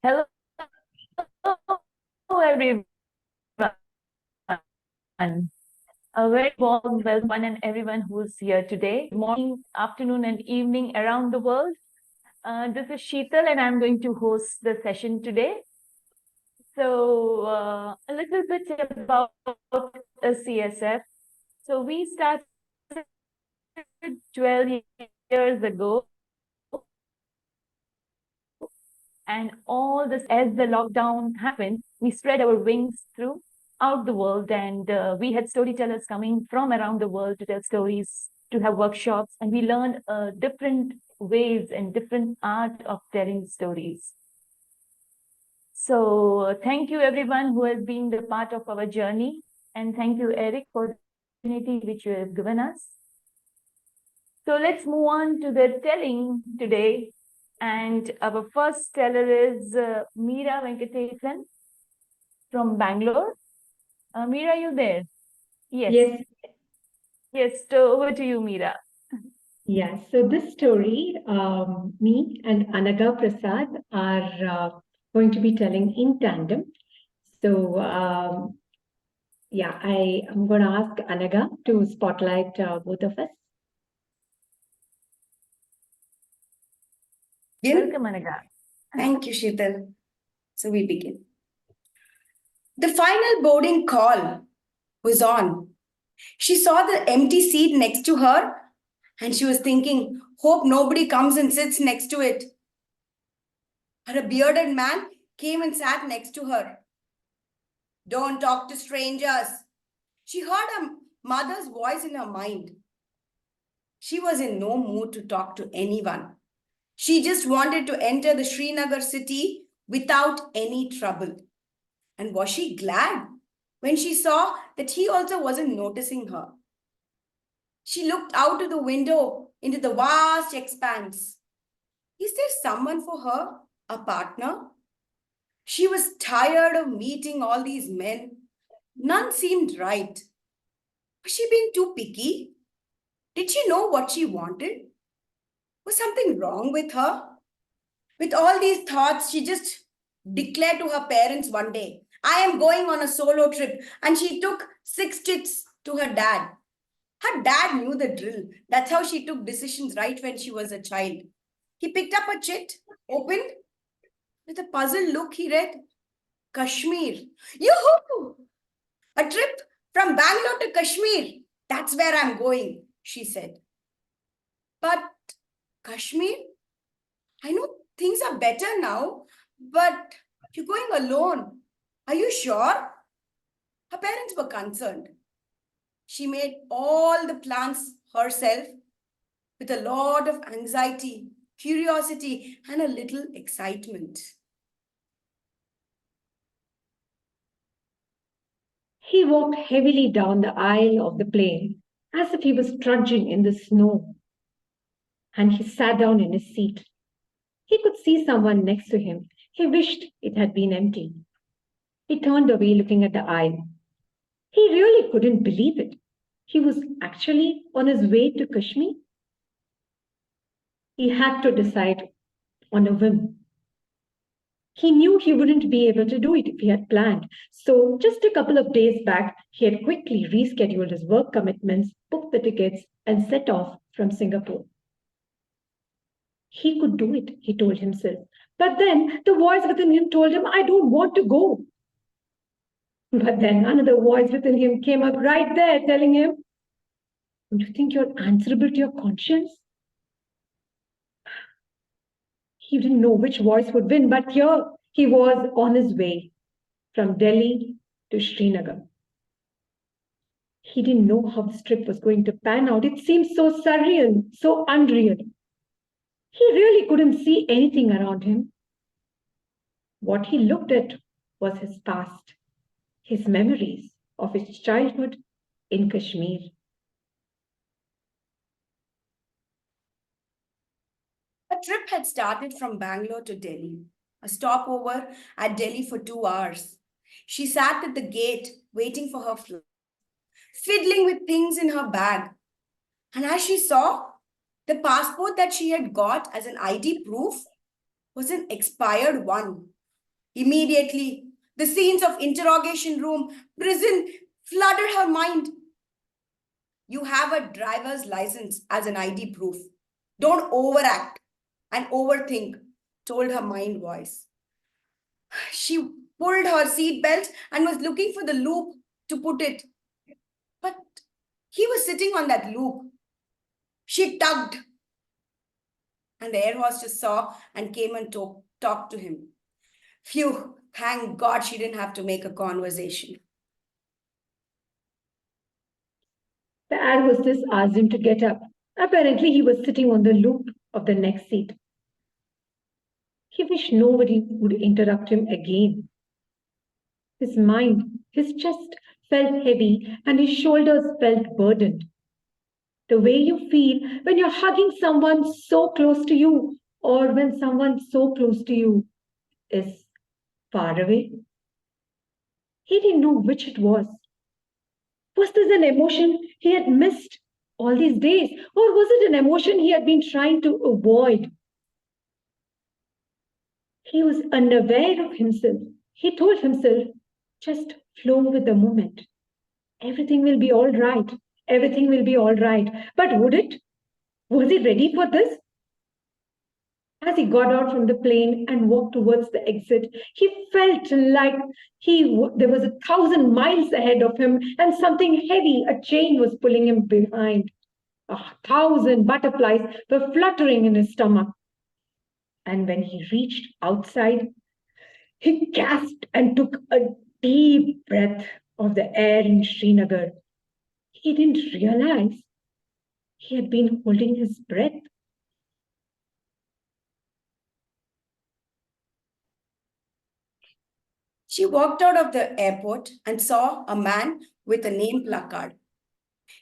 Hello, everyone. A very warm welcome and everyone who's here today. Morning, afternoon, and evening around the world. This is Sheetal, and I'm going to host the session today. So, a little bit about a CSF. So, we started 12 years ago, and all this, as the lockdown happened, we spread our wings throughout the world, and we had storytellers coming from around the world to tell stories, to have workshops, and we learned different ways and different art of telling stories. So thank you everyone who has been the part of our journey, and thank you, Eric, for the opportunity which you have given us. So let's move on to the telling today. And our first teller is Meera Venkateshan from Bangalore. Meera, you there? Yes. Yes, so over to you, Meera. Yeah, so this story, me and Anagha Prasad are going to be telling in tandem. So, I'm going to ask Anagha to spotlight both of us. Welcome, Anagha. Thank you, Sheetal. So we begin. The final boarding call was on. She saw the empty seat next to her and she was thinking, hope nobody comes and sits next to it. But a bearded man came and sat next to her. Don't talk to strangers. She heard her mother's voice in her mind. She was in no mood to talk to anyone. She just wanted to enter the Srinagar city without any trouble. And was she glad when she saw that he also wasn't noticing her? She looked out of the window into the vast expanse. Is there someone for her, a partner? She was tired of meeting all these men. None seemed right. Was she being too picky? Did she know what she wanted? Was something wrong with her? With all these thoughts, she just declared to her parents one day, I am going on a solo trip. And she took 6 chits to her dad. Her dad knew the drill. That's how she took decisions right when she was a child. He picked up a chit, opened. With a puzzled look, he read, Kashmir. Yoo-hoo! A trip from Bangalore to Kashmir. That's where I'm going, she said. But Kashmir? I know things are better now, but you're going alone. Are you sure? Her parents were concerned. She made all the plans herself with a lot of anxiety, curiosity, and a little excitement. He walked heavily down the aisle of the plane as if he was trudging in the snow. And he sat down in his seat. He could see someone next to him. He wished it had been empty. He turned away looking at the aisle. He really couldn't believe it. He was actually on his way to Kashmir. He had to decide on a whim. He knew he wouldn't be able to do it if he had planned. So just a couple of days back, he had quickly rescheduled his work commitments, booked the tickets, and set off from Singapore. He could do it, he told himself. But then the voice within him told him, I don't want to go. But then another voice within him came up right there telling him, don't you think you're answerable to your conscience? He didn't know which voice would win, but here he was on his way from Delhi to Srinagar. He didn't know how this trip was going to pan out. It seemed so surreal, so unreal. He really couldn't see anything around him. What he looked at was his past, his memories of his childhood in Kashmir. A trip had started from Bangalore to Delhi, a stopover at Delhi for 2 hours. She sat at the gate waiting for her flight, fiddling with things in her bag. And as she saw, the passport that she had got as an ID proof was an expired one, Immediately, the scenes of interrogation room, prison flooded her mind. You have a driver's license as an ID proof. Don't overact and overthink, told her mind voice. She pulled her seatbelt and was looking for the loop to put it. But he was sitting on that loop. She tugged, and the air hostess saw and came and talked to him. Phew, thank God she didn't have to make a conversation. The air hostess asked him to get up. Apparently, he was sitting on the loop of the next seat. He wished nobody would interrupt him again. His mind, his chest felt heavy and his shoulders felt burdened. The way you feel when you're hugging someone so close to you or when someone so close to you is far away. He didn't know which it was. Was this an emotion he had missed all these days, or was it an emotion he had been trying to avoid? He was unaware of himself. He told himself, just flow with the moment. Everything will be all right. Everything will be all right. But would it? Was he ready for this? As he got out from the plane and walked towards the exit, he felt like there was 1,000 miles ahead of him and something heavy, a chain, was pulling him behind. 1,000 butterflies were fluttering in his stomach. And when he reached outside, he gasped and took a deep breath of the air in Srinagar. He didn't realize he had been holding his breath. She walked out of the airport and saw a man with a name placard.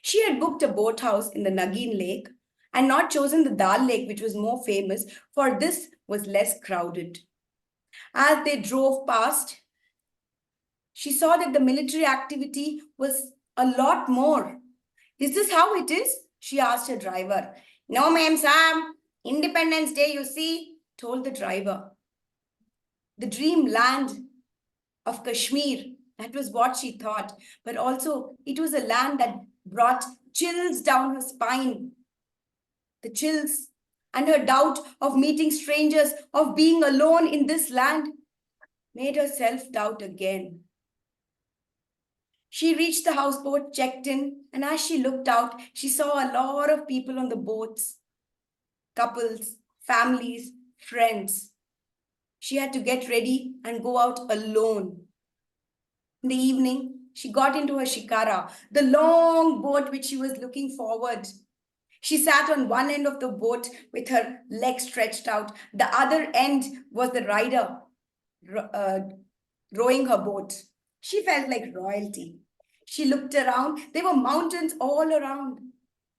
She had booked a boathouse in the Nagin Lake and not chosen the Dal Lake, which was more famous, for this was less crowded. As they drove past, she saw that the military activity was a lot more. Is this how it is? She asked her driver. No, ma'am, Sam. Independence Day, you see, told the driver. The dream land of Kashmir, that was what she thought. But also, it was a land that brought chills down her spine. The chills and her doubt of meeting strangers, of being alone in this land, made her self-doubt again. She reached the houseboat, checked in, and as she looked out, she saw a lot of people on the boats. Couples, families, friends. She had to get ready and go out alone. In the evening, she got into her shikara, the long boat which she was looking forward. She sat on one end of the boat with her legs stretched out. The other end was the rider rowing her boat. She felt like royalty. She looked around. There were mountains all around,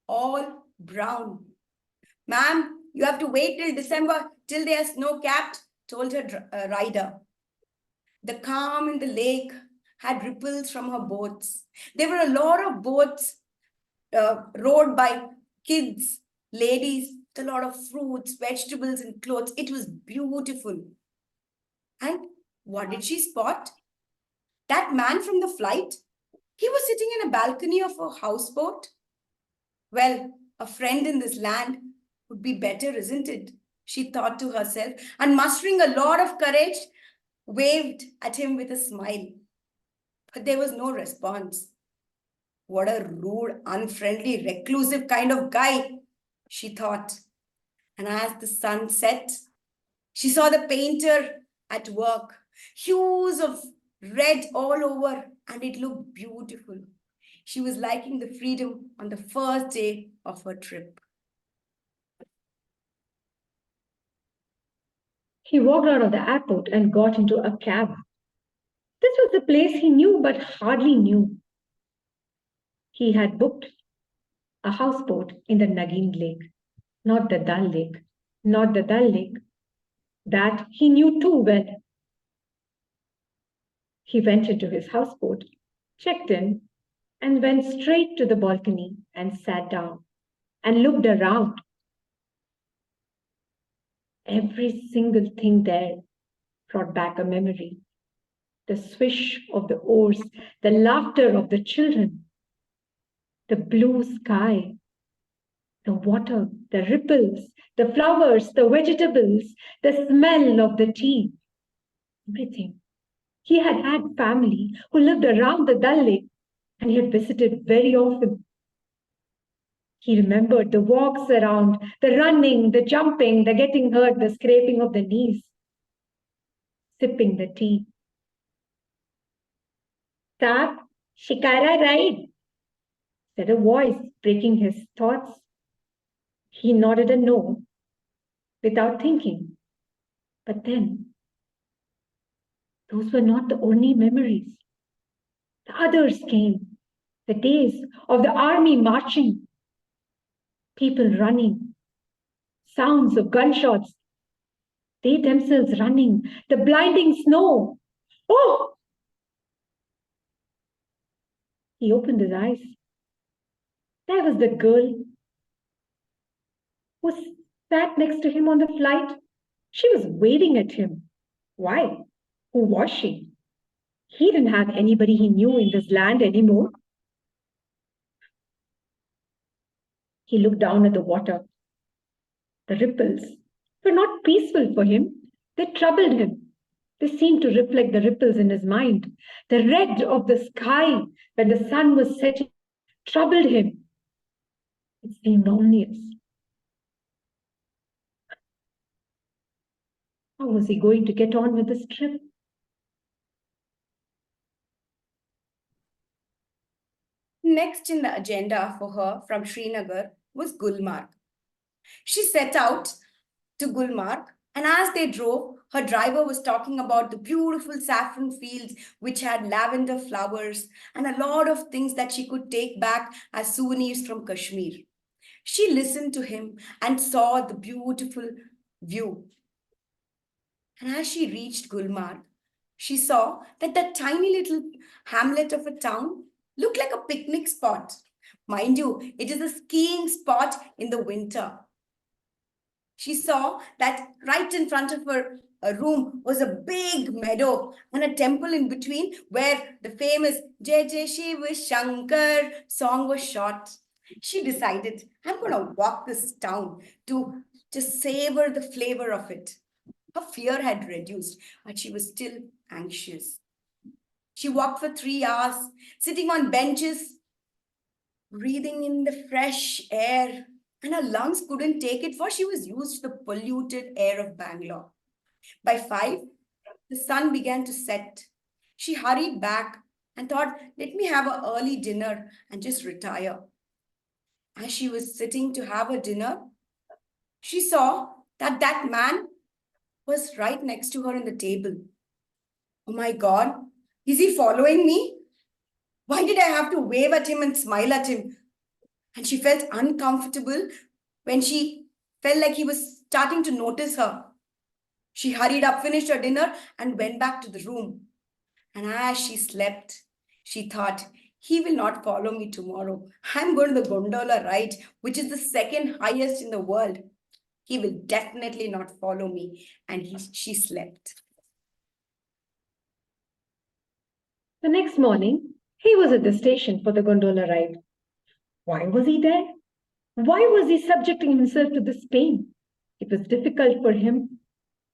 all brown. Ma'am, you have to wait till December, till they are snow-capped, told her rider. The calm in the lake had ripples from her boats. There were a lot of boats rowed by kids, ladies, with a lot of fruits, vegetables, and clothes. It was beautiful. And what did she spot? That man from the flight. He was sitting in a balcony of a houseboat. Well, a friend in this land would be better, isn't it? She thought to herself, and mustering a lot of courage, waved at him with a smile. But there was no response. What a rude, unfriendly, reclusive kind of guy, she thought. And as the sun set, she saw the painter at work, hues of red all over, and it looked beautiful. She was liking the freedom on the first day of her trip. He walked out of the airport and got into a cab. This was a place he knew but hardly knew. He had booked a houseboat in the Nagin Lake, not the Dal Lake, not the Dal Lake. That he knew too well. He went into his houseboat, checked in, and went straight to the balcony and sat down and looked around. Every single thing there brought back a memory. The swish of the oars, the laughter of the children, the blue sky, the water, the ripples, the flowers, the vegetables, the smell of the tea, everything. He had had family who lived around the Dal Lake, and he had visited very often. He remembered the walks around, the running, the jumping, the getting hurt, the scraping of the knees, sipping the tea. Saab, shikara ride, said a voice breaking his thoughts. He nodded a no without thinking. But then, those were not the only memories. The others came. The days of the army marching, people running, sounds of gunshots, they themselves running, the blinding snow. Oh! He opened his eyes. There was the girl who sat next to him on the flight. She was waving at him. Why? Who was she? He didn't have anybody he knew in this land anymore. He looked down at the water. The ripples were not peaceful for him. They troubled him. They seemed to reflect the ripples in his mind. The red of the sky when the sun was setting troubled him. It seemed ominous. How was he going to get on with this trip? Next in the agenda for her from Srinagar was Gulmarg. She set out to Gulmarg, and as they drove, her driver was talking about the beautiful saffron fields which had lavender flowers and a lot of things that she could take back as souvenirs from Kashmir. She listened to him and saw the beautiful view. And as she reached Gulmarg, she saw that that tiny little hamlet of a town looked like a picnic spot. Mind you, it is a skiing spot in the winter. She saw that right in front of her room was a big meadow and a temple in between where the famous Jai Jai Shiva Shankar song was shot. She decided, I'm going to walk this town to just savor the flavor of it. Her fear had reduced, but she was still anxious. She walked for 3 hours, sitting on benches, breathing in the fresh air, and her lungs couldn't take it, for she was used to the polluted air of Bangalore. By 5, the sun began to set. She hurried back and thought, let me have an early dinner and just retire. As she was sitting to have her dinner, she saw that that man was right next to her in the table. Oh my God, is he following me? Why did I have to wave at him and smile at him? And she felt uncomfortable when she felt like he was starting to notice her. She hurried up, finished her dinner, and went back to the room. And as she slept, she thought, he will not follow me tomorrow. I'm going to the gondola ride, which is the second highest in the world. He will definitely not follow me. And she slept. The next morning, he was at the station for the gondola ride. Why was he there? Why was he subjecting himself to this pain? It was difficult for him,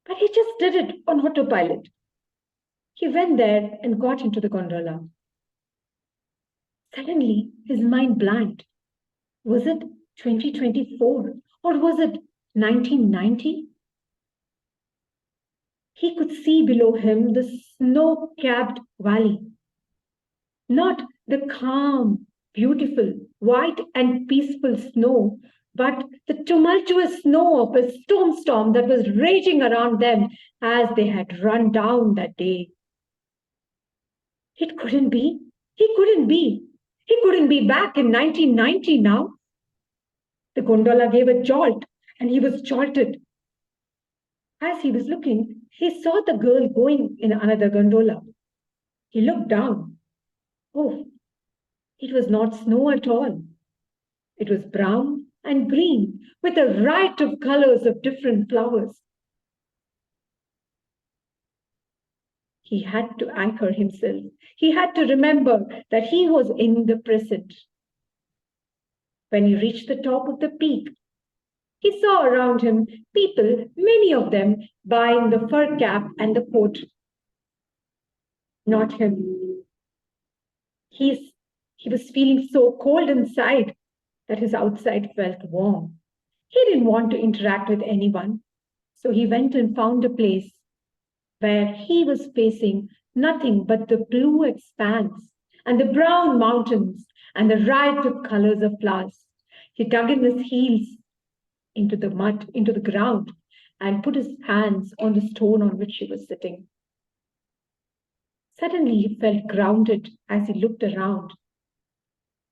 but he just did it on autopilot. He went there and got into the gondola. Suddenly, his mind blanked. Was it 2024 or was it 1990? He could see below him the snow-capped valley. Not the calm, beautiful, white and peaceful snow, but the tumultuous snow of a storm that was raging around them as they had run down that day. It couldn't be. He couldn't be. He couldn't be back in 1990 now. The gondola gave a jolt, and he was jolted. As he was looking, he saw the girl going in another gondola. He looked down. Oh, it was not snow at all. It was brown and green with a riot of colors of different flowers. He had to anchor himself. He had to remember that he was in the present. When he reached the top of the peak, he saw around him people, many of them buying the fur cap and the coat. Not him. He was feeling so cold inside that his outside felt warm. He didn't want to interact with anyone, so he went and found a place where he was facing nothing but the blue expanse and the brown mountains and the riot of colors of flowers. He dug in his heels into the mud, into the ground, and put his hands on the stone on which he was sitting. Suddenly he felt grounded as he looked around.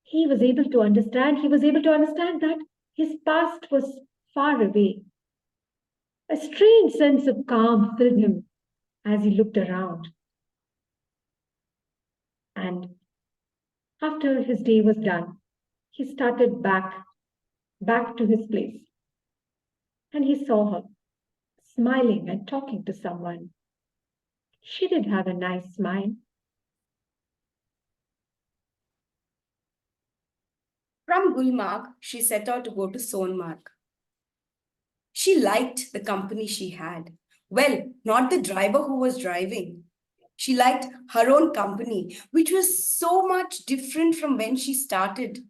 He was able to understand that his past was far away. A strange sense of calm filled him as he looked around. And after his day was done, he started back to his place. And he saw her smiling and talking to someone. She did have a nice smile. From Gulmarg, she set out to go to Sonmarg. She liked the company she had. Well, not the driver who was driving. She liked her own company, which was so much different from when she started.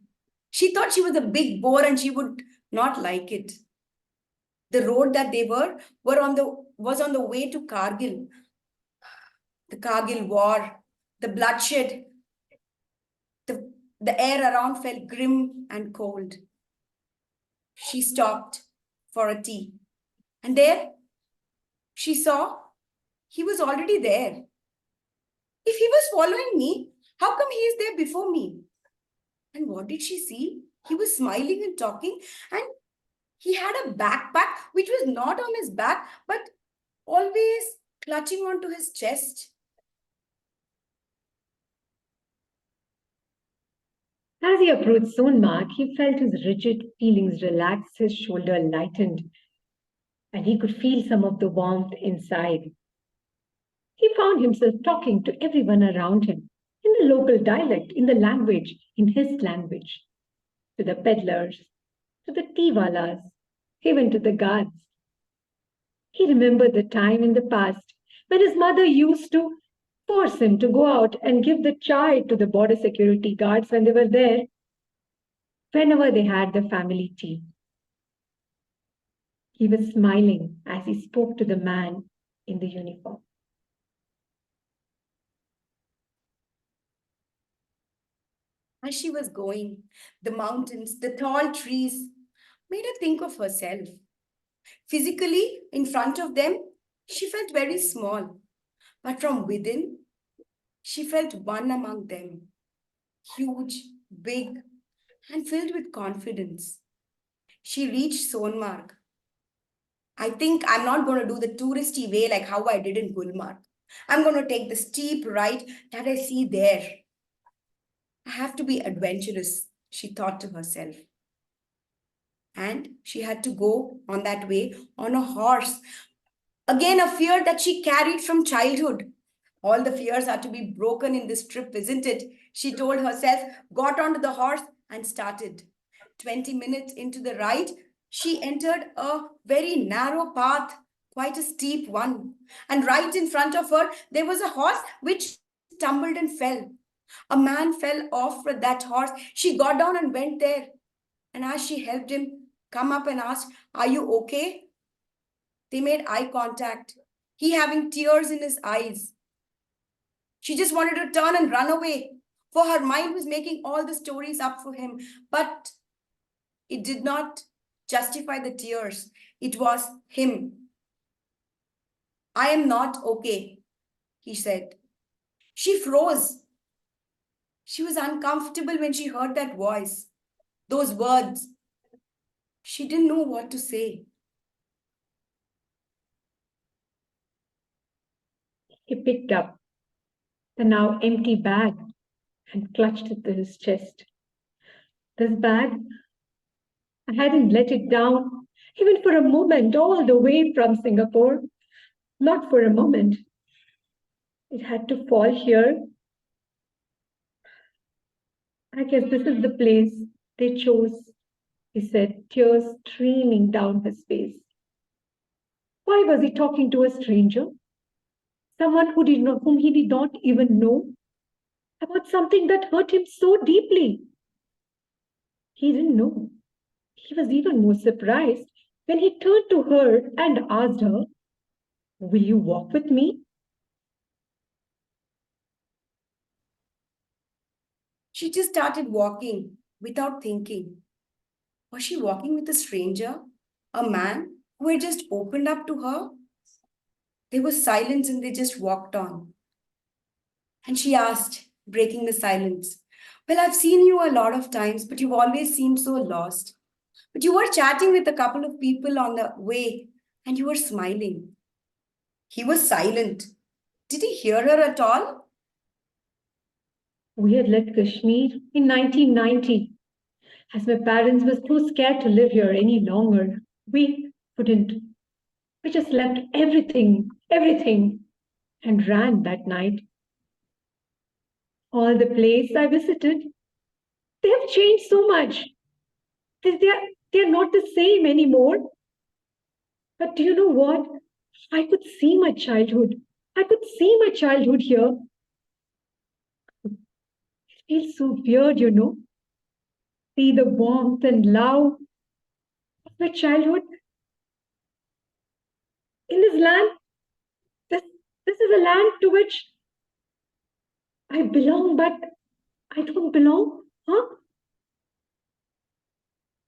She thought she was a big bore and she would not like it. The road that they was on the way to Kargil. The Kargil war, the bloodshed, the air around felt grim and cold. She stopped for a tea. And there, she saw he was already there. If he was following me, how come he is there before me? And what did she see? He was smiling and talking, and he had a backpack which was not on his back, but always clutching onto his chest. As he approached Sonmarg, he felt his rigid feelings relax, his shoulder lightened, and he could feel some of the warmth inside. He found himself talking to everyone around him in the local dialect, in the language, in his language, to the peddlers, to the tea-walas, even to the guards. He remembered the time in the past when his mother used to force him to go out and give the chai to the border security guards when they were there, whenever they had the family tea. He was smiling as he spoke to the man in the uniform. As she was going, the mountains, the tall trees made her think of herself. Physically, in front of them, she felt very small. But from within, she felt one among them. Huge, big, and filled with confidence. She reached Sonmarg. I think I'm not going to do the touristy way like how I did in Gulmarg. I'm going to take the steep right that I see there. I have to be adventurous, she thought to herself. And she had to go on that way on a horse. Again, a fear that she carried from childhood. All the fears are to be broken in this trip, isn't it? She told herself, got onto the horse and started. 20 minutes into the ride, she entered a very narrow path, quite a steep one. And right in front of her, there was a horse which stumbled and fell. A man fell off with that horse. She got down and went there. And as she helped him come up and asked, "Are you okay?" They made eye contact, he having tears in his eyes. She just wanted to turn and run away, for her mind was making all the stories up for him. But it did not justify the tears. It was him. "I am not okay," he said. She froze. She was uncomfortable when she heard that voice, those words. She didn't know what to say. He picked up the now empty bag and clutched it to his chest. This bag, I hadn't let it down, even for a moment, all the way from Singapore. Not for a moment. It had to fall here. I guess this is the place they chose, he said, tears streaming down his face. Why was he talking to a stranger? Someone whom he did not even know, about something that hurt him so deeply. He didn't know. He was even more surprised when he turned to her and asked her, "Will you walk with me?" She just started walking without thinking. Was she walking with a stranger? A man who had just opened up to her? There was silence and they just walked on. And she asked, breaking the silence, "Well, I've seen you a lot of times, but you've always seemed so lost. But you were chatting with a couple of people on the way and you were smiling." He was silent. Did he hear her at all? We had left Kashmir in 1990, as my parents were too scared to live here any longer. We couldn't. We just left everything, and ran that night. All the places I visited, they have changed so much. They're not the same anymore. But do you know what? I could see my childhood. I could see my childhood here. It feels so weird, See the warmth and love of my childhood in this land. This is a land to which I belong, but I don't belong. Huh?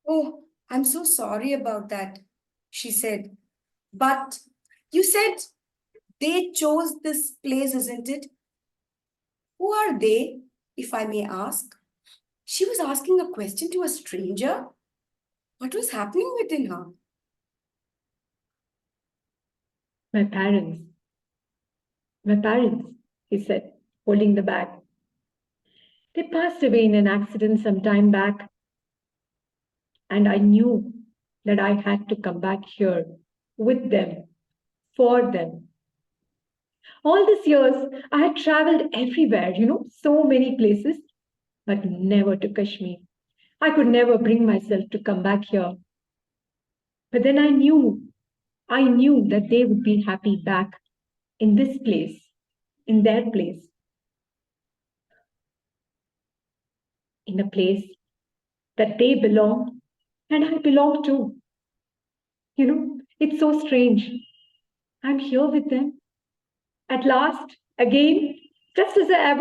Oh, I'm so sorry about that, she said. But you said they chose this place, isn't it? Who are they, if I may ask? She was asking a question to a stranger. What was happening within her? My parents. My parents, he said, holding the bag. They passed away in an accident some time back. And I knew that I had to come back here with them, for them. All these years, I had traveled everywhere, so many places, but never to Kashmir. I could never bring myself to come back here. But then I knew that they would be happy back in this place, in their place, in a place that they belong and I belong to. It's so strange. I'm here with them. At last, again, just as I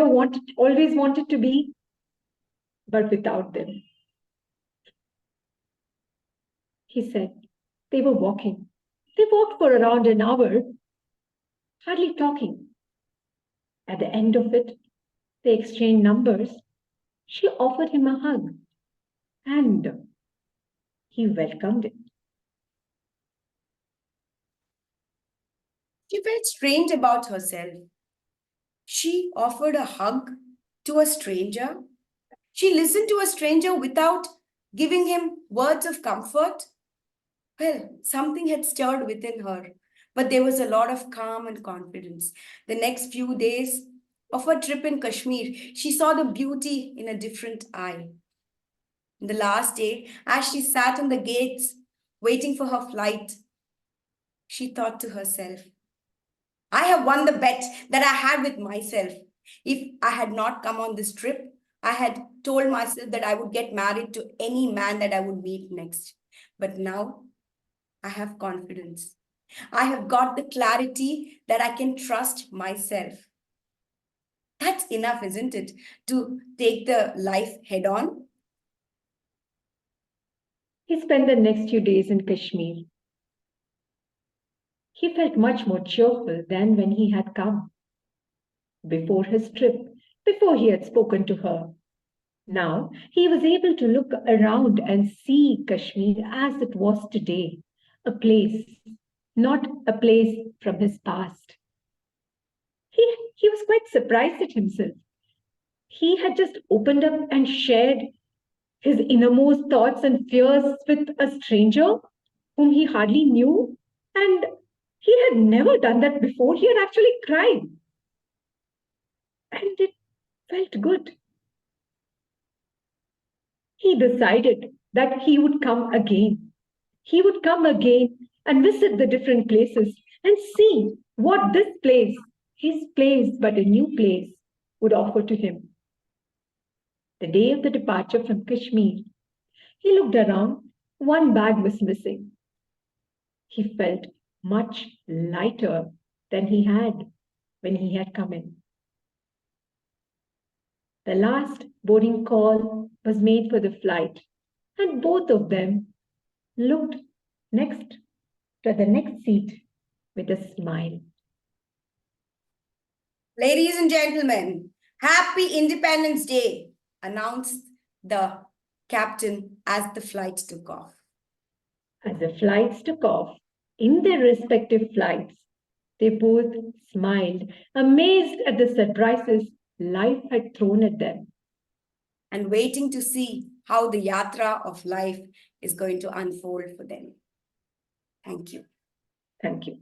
always wanted to be, but without them. He said, they were walking. They walked for around an hour, hardly talking. At the end of it, they exchanged numbers. She offered him a hug, and he welcomed it. She felt strange about herself. She offered a hug to a stranger. She listened to a stranger without giving him words of comfort. Well, something had stirred within her, but there was a lot of calm and confidence. The next few days of her trip in Kashmir, she saw the beauty in a different eye. The last day, as she sat on the gates waiting for her flight, she thought to herself, I have won the bet that I had with myself. If I had not come on this trip, I had told myself that I would get married to any man that I would meet next. But now I have confidence. I have got the clarity that I can trust myself. That's enough, isn't it? To take the life head on. He spent the next few days in Kashmir. He felt much more cheerful than when he had come. Before his trip, before he had spoken to her. Now he was able to look around and see Kashmir as it was today, a place, not a place from his past. He was quite surprised at himself. He had just opened up and shared his innermost thoughts and fears with a stranger whom he hardly knew, and he had never done that before. He had actually cried. and it felt good. He decided that he would come again. He would come again and visit the different places and see what this place, his place, but a new place, would offer to him. The day of the departure from Kashmir, he looked around. One bag was missing. He felt much lighter than he had when he had come in. The last boarding call was made for the flight, and both of them looked next to the next seat with a smile. Ladies and gentlemen, happy Independence Day, announced the captain as the flight took off. As the flights took off, in their respective flights, they both smiled, amazed at the surprises life had thrown at them. And waiting to see how the yatra of life is going to unfold for them. Thank you. Thank you.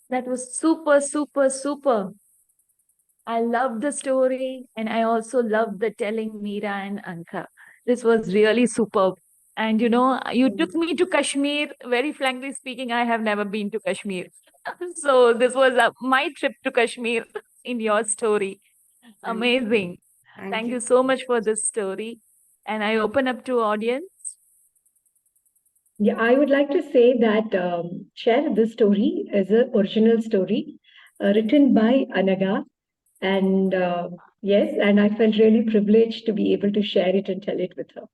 That was super, super, super. I love the story, and I also love the telling Meera and Anka. This was really superb. And you know, you took me to Kashmir. Very frankly speaking, I have never been to Kashmir. So this was my trip to Kashmir in your story. Amazing. Thank you so much for this story. And I open up to audience. Yeah, I would like to say that share this story as an original story written by Anagha. And yes, and I felt really privileged to be able to share it and tell it with her.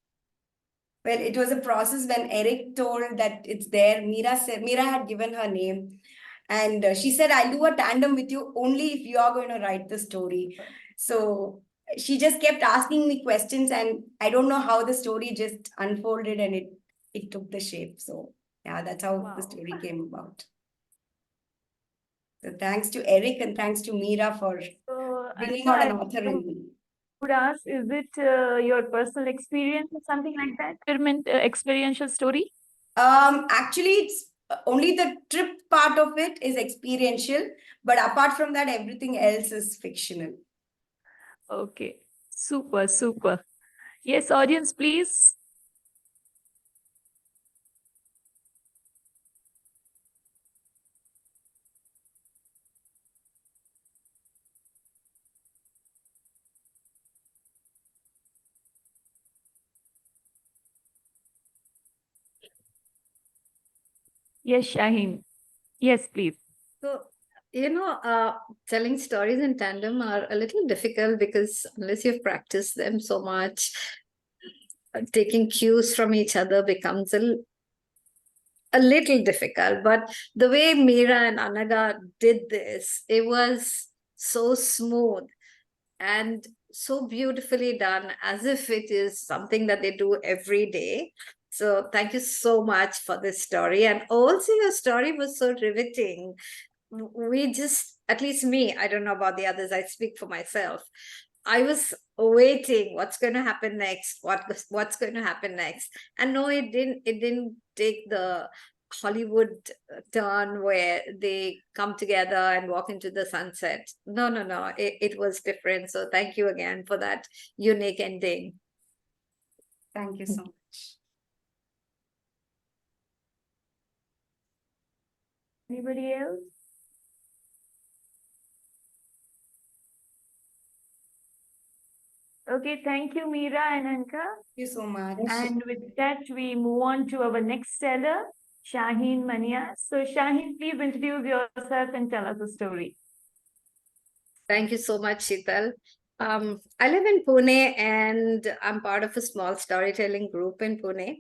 Well, it was a process when Eric told that it's there. Meera had given her name. And she said, I'll do a tandem with you only if you are going to write the story. So she just kept asking me questions, and I don't know how the story just unfolded and it took the shape. So yeah, that's how the story came about. So thanks to Eric and thanks to Meera for bringing out an author in me. Would ask, is it your personal experience or something like that? Experiential story? Actually, it's only the trip part of it is experiential, but apart from that, everything else is fictional. Okay, super, super. Yes, audience, please. Yes, Shaheen. Yes, please. So, telling stories in tandem are a little difficult because unless you've practiced them so much, taking cues from each other becomes a little difficult. But the way Meera and Anagha did this, it was so smooth and so beautifully done, as if it is something that they do every day. So thank you so much for this story. And also your story was so riveting. We just, at least me, I don't know about the others, I speak for myself. I was waiting what's going to happen next, what's going to happen next. And no, it didn't take the Hollywood turn where they come together and walk into the sunset. No, it was different. So thank you again for that unique ending. Thank you so much. Anybody else? Okay, thank you, Meera and Anka. Thank you so much. And with that, we move on to our next teller, Shaheen Maniar. So Shaheen, please introduce yourself and tell us a story. Thank you so much, Sheetal. I live in Pune and I'm part of a small storytelling group in Pune.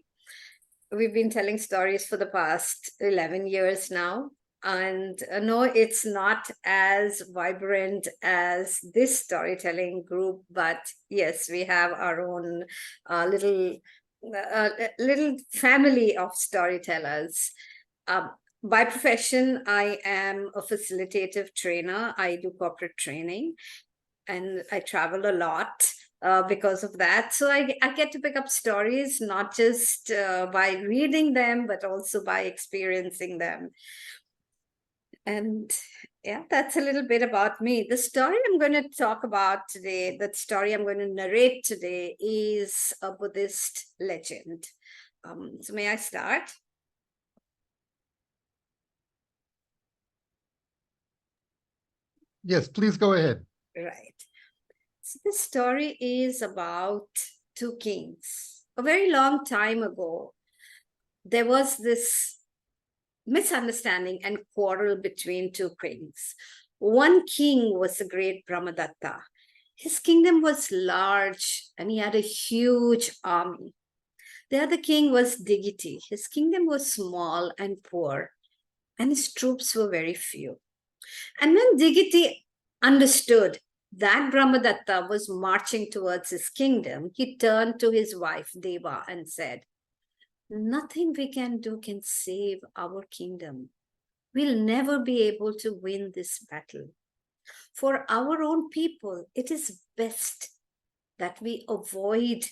We've been telling stories for the past 11 years now. And no, it's not as vibrant as this storytelling group, but yes, we have our own little family of storytellers. By profession, I am a facilitative trainer. I do corporate training and I travel a lot. because of that. So I get to pick up stories, not just by reading them, but also by experiencing them. And yeah, that's a little bit about me. The story I'm going to talk about today, the story I'm going to narrate today, is a Buddhist legend. So may I start? Yes, please go ahead. Right. So this story is about two kings. A very long time ago, there was this misunderstanding and quarrel between two kings. One king was the great Brahmadatta. His kingdom was large and he had a huge army. The other king was Digiti. His kingdom was small and poor, and his troops were very few. And when Digiti understood that Brahmadatta was marching towards his kingdom, he turned to his wife Deva and said, "Nothing we can do can save our kingdom. We'll never be able to win this battle. For our own people, it is best that we avoid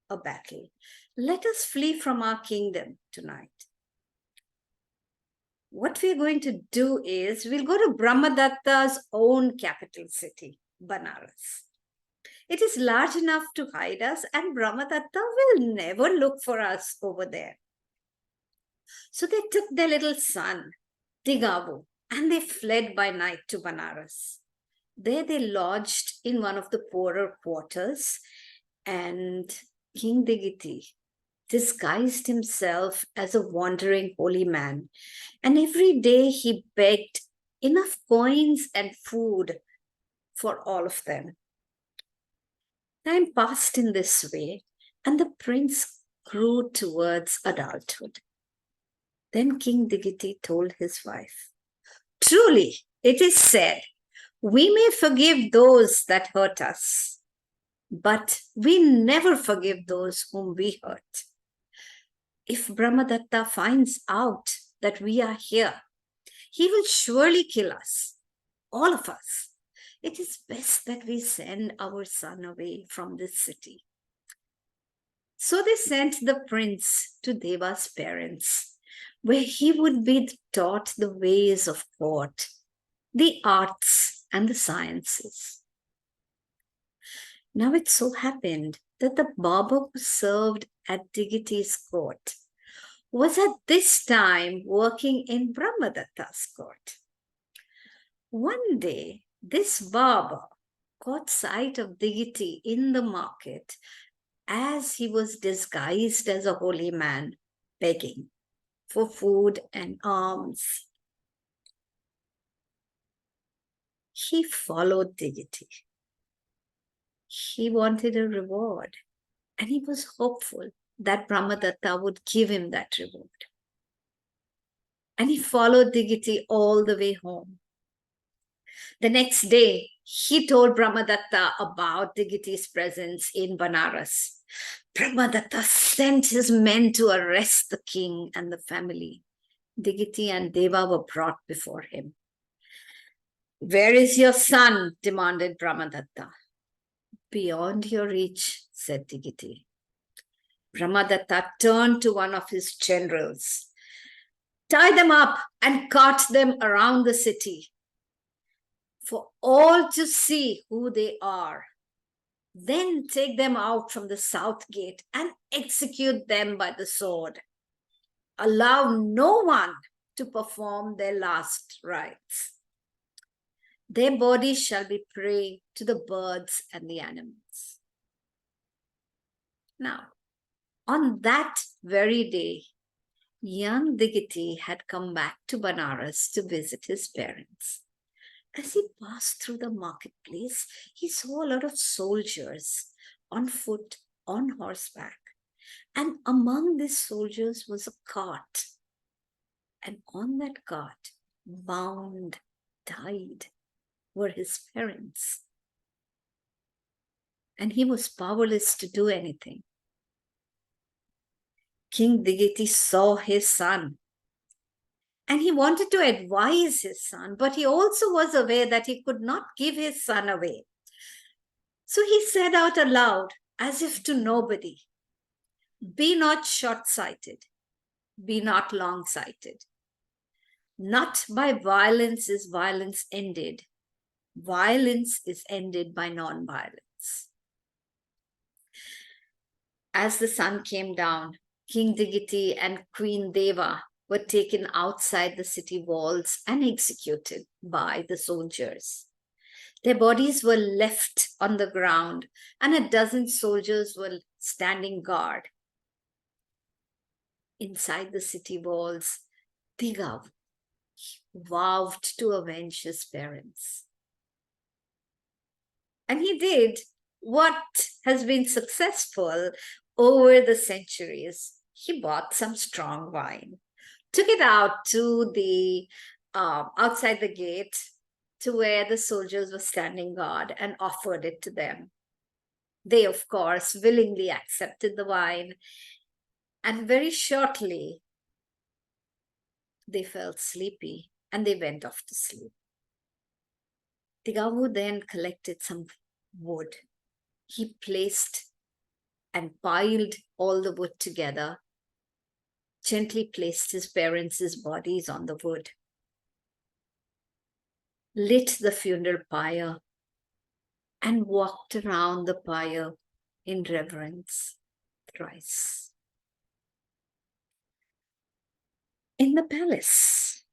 a battle. Let us flee from our kingdom tonight. What we're going to do is we'll go to Brahmadatta's own capital city, Banaras. It is large enough to hide us, and Brahmadatta will never look for us over there." So they took their little son, Digavu, and they fled by night to Banaras. There they lodged in one of the poorer quarters, and King Digiti disguised himself as a wandering holy man. And every day he begged enough coins and food for all of them. Time passed in this way, and the prince grew towards adulthood. Then King Digiti told his wife, "Truly, it is said, we may forgive those that hurt us, but we never forgive those whom we hurt. If Brahmadatta finds out that we are here, he will surely kill us, all of us. It is best that we send our son away from this city." So they sent the prince to Deva's parents, where he would be taught the ways of court, the arts, and the sciences. Now it so happened that the barber who served at Digiti's court was at this time working in Brahmadatta's court. One day, this barber caught sight of Digiti in the market as he was disguised as a holy man, begging for food and alms. He followed Digiti. He wanted a reward, and he was hopeful that Brahmadatta would give him that reward. And he followed Digiti all the way home. The next day, he told Brahmadatta about Digiti's presence in Banaras. Brahmadatta sent his men to arrest the king and the family. Digiti and Deva were brought before him. "Where is your son?" demanded Brahmadatta. "Beyond your reach," said Digiti. Brahmadatta turned to one of his generals. "Tie them up and cart them around the city for all to see who they are. Then take them out from the south gate and execute them by the sword. Allow no one to perform their last rites. Their bodies shall be prey to the birds and the animals." Now, on that very day, young Digiti had come back to Banaras to visit his parents. As he passed through the marketplace, he saw a lot of soldiers on foot, on horseback. And among these soldiers was a cart. And on that cart, bound, tied, were his parents. And he was powerless to do anything. King Digiti saw his son, and he wanted to advise his son, but he also was aware that he could not give his son away. So he said out aloud, as if to nobody, "Be not short-sighted, be not long-sighted. Not by violence is violence ended. Violence is ended by non-violence." As the sun came down, King Digiti and Queen Deva were taken outside the city walls and executed by the soldiers. Their bodies were left on the ground, and a dozen soldiers were standing guard. Inside the city walls, Digav vowed to avenge his parents. And he did what has been successful over the centuries. He bought some strong wine, took it out to the outside the gate to where the soldiers were standing guard, and offered it to them. They, of course, willingly accepted the wine, and very shortly they felt sleepy and they went off to sleep. Tigavu then collected some wood. He placed and piled all the wood together, gently placed his parents' bodies on the wood, lit the funeral pyre, and walked around the pyre in reverence thrice. In the palace,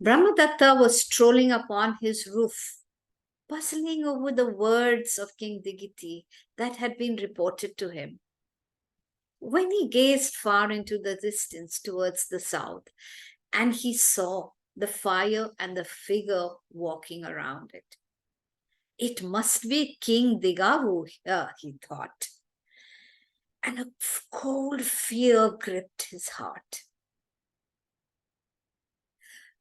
Brahmadatta was strolling upon his roof, puzzling over the words of King Digiti that had been reported to him. When he gazed far into the distance towards the south, and he saw the fire and the figure walking around it. It must be King Digavu here, he thought. And a cold fear gripped his heart.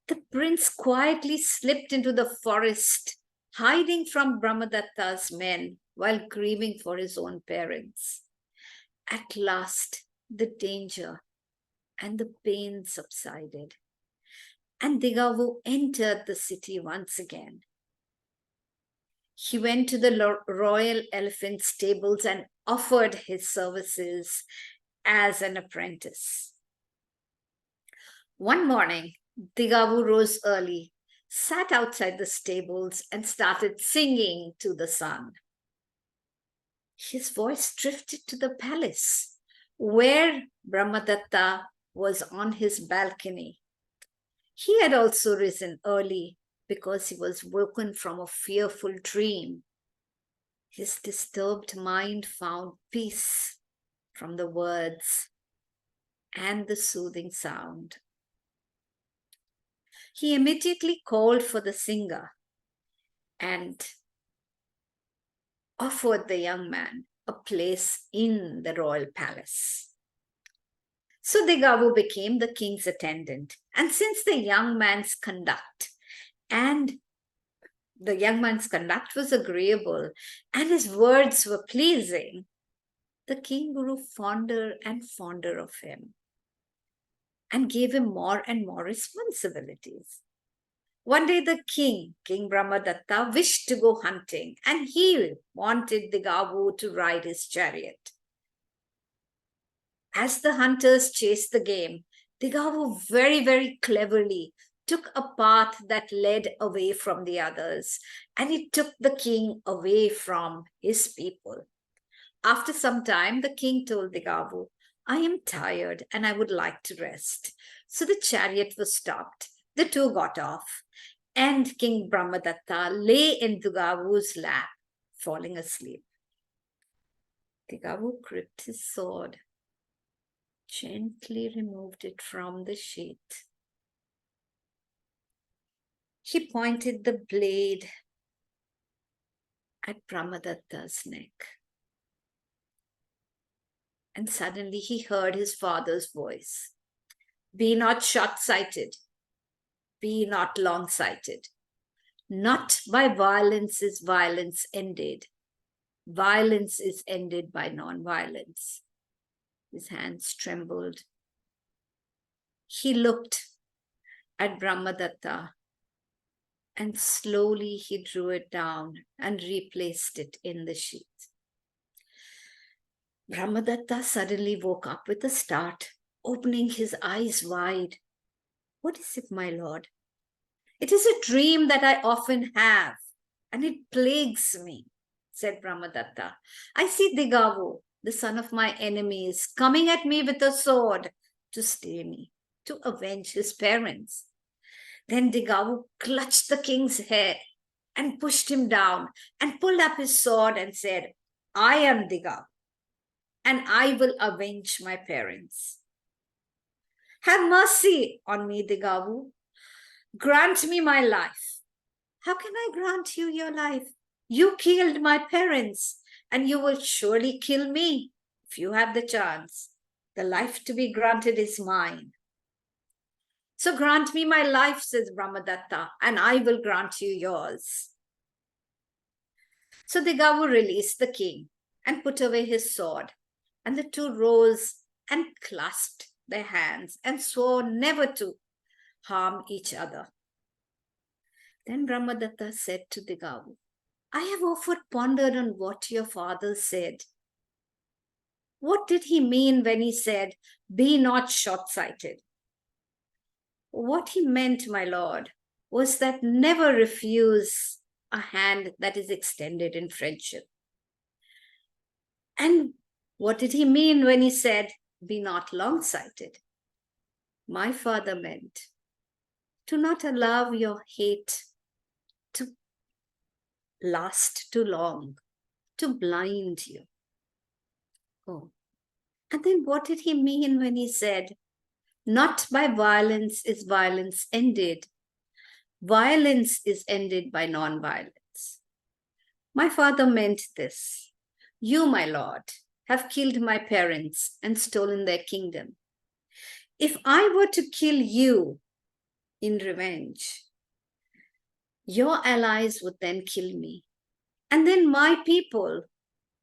The prince quietly slipped into the forest, hiding from Brahmadatta's men while grieving for his own parents. At last, the danger and the pain subsided, and Digavu entered the city once again. He went to the royal elephant stables and offered his services as an apprentice. One morning, Digavu rose early, sat outside the stables, and started singing to the sun. His voice drifted to the palace, where Brahmadatta was on his balcony. He had also risen early because he was woken from a fearful dream. His disturbed mind found peace from the words and the soothing sound. He immediately called for the singer and offered the young man a place in the royal palace. So Digavu became the king's attendant. And since the young man's conduct was agreeable and his words were pleasing, the king grew fonder and fonder of him and gave him more and more responsibilities. One day the king, King Brahmadatta, wished to go hunting, and he wanted Digavu to ride his chariot. As the hunters chased the game, Digavu very, very cleverly took a path that led away from the others, and it took the king away from his people. After some time, the king told Digavu, "I am tired and I would like to rest." So the chariot was stopped. The two got off, and King Brahmadatta lay in Digavu's lap, falling asleep. Digavu gripped his sword, gently removed it from the sheath. He pointed the blade at Brahmadatta's neck. And suddenly he heard his father's voice. "Be not short-sighted. Be not long-sighted. Not by violence is violence ended. Violence is ended by non-violence." His hands trembled. He looked at Brahmadatta and slowly he drew it down and replaced it in the sheath. Brahmadatta suddenly woke up with a start, opening his eyes wide. What is it, my lord? It is a dream that I often have, and it plagues me, said Brahmadatta. I see Digavu, the son of my enemies, coming at me with a sword to slay me, to avenge his parents. Then Digavu clutched the king's hair and pushed him down and pulled up his sword and said, I am Digavu, and I will avenge my parents. Have mercy on me, Digavu. Grant me my life. How can I grant you your life? You killed my parents, and you will surely kill me if you have the chance. The life to be granted is mine. So grant me my life, says Brahmadatta, and I will grant you yours. So Digavu released the king and put away his sword, and the two rose and clasped their hands and swore never to harm each other. Then Brahmadatta said to Digavu, I have often pondered on what your father said. What did he mean when he said, be not short-sighted? What he meant, my lord, was that never refuse a hand that is extended in friendship. And what did he mean when he said, be not long-sighted? My father meant, to not allow your hate to last too long, to blind you. Oh. And then what did he mean when he said, not by violence is violence ended. Violence is ended by non-violence. My father meant this. You, my lord, have killed my parents and stolen their kingdom. If I were to kill you in revenge, your allies would then kill me. And then my people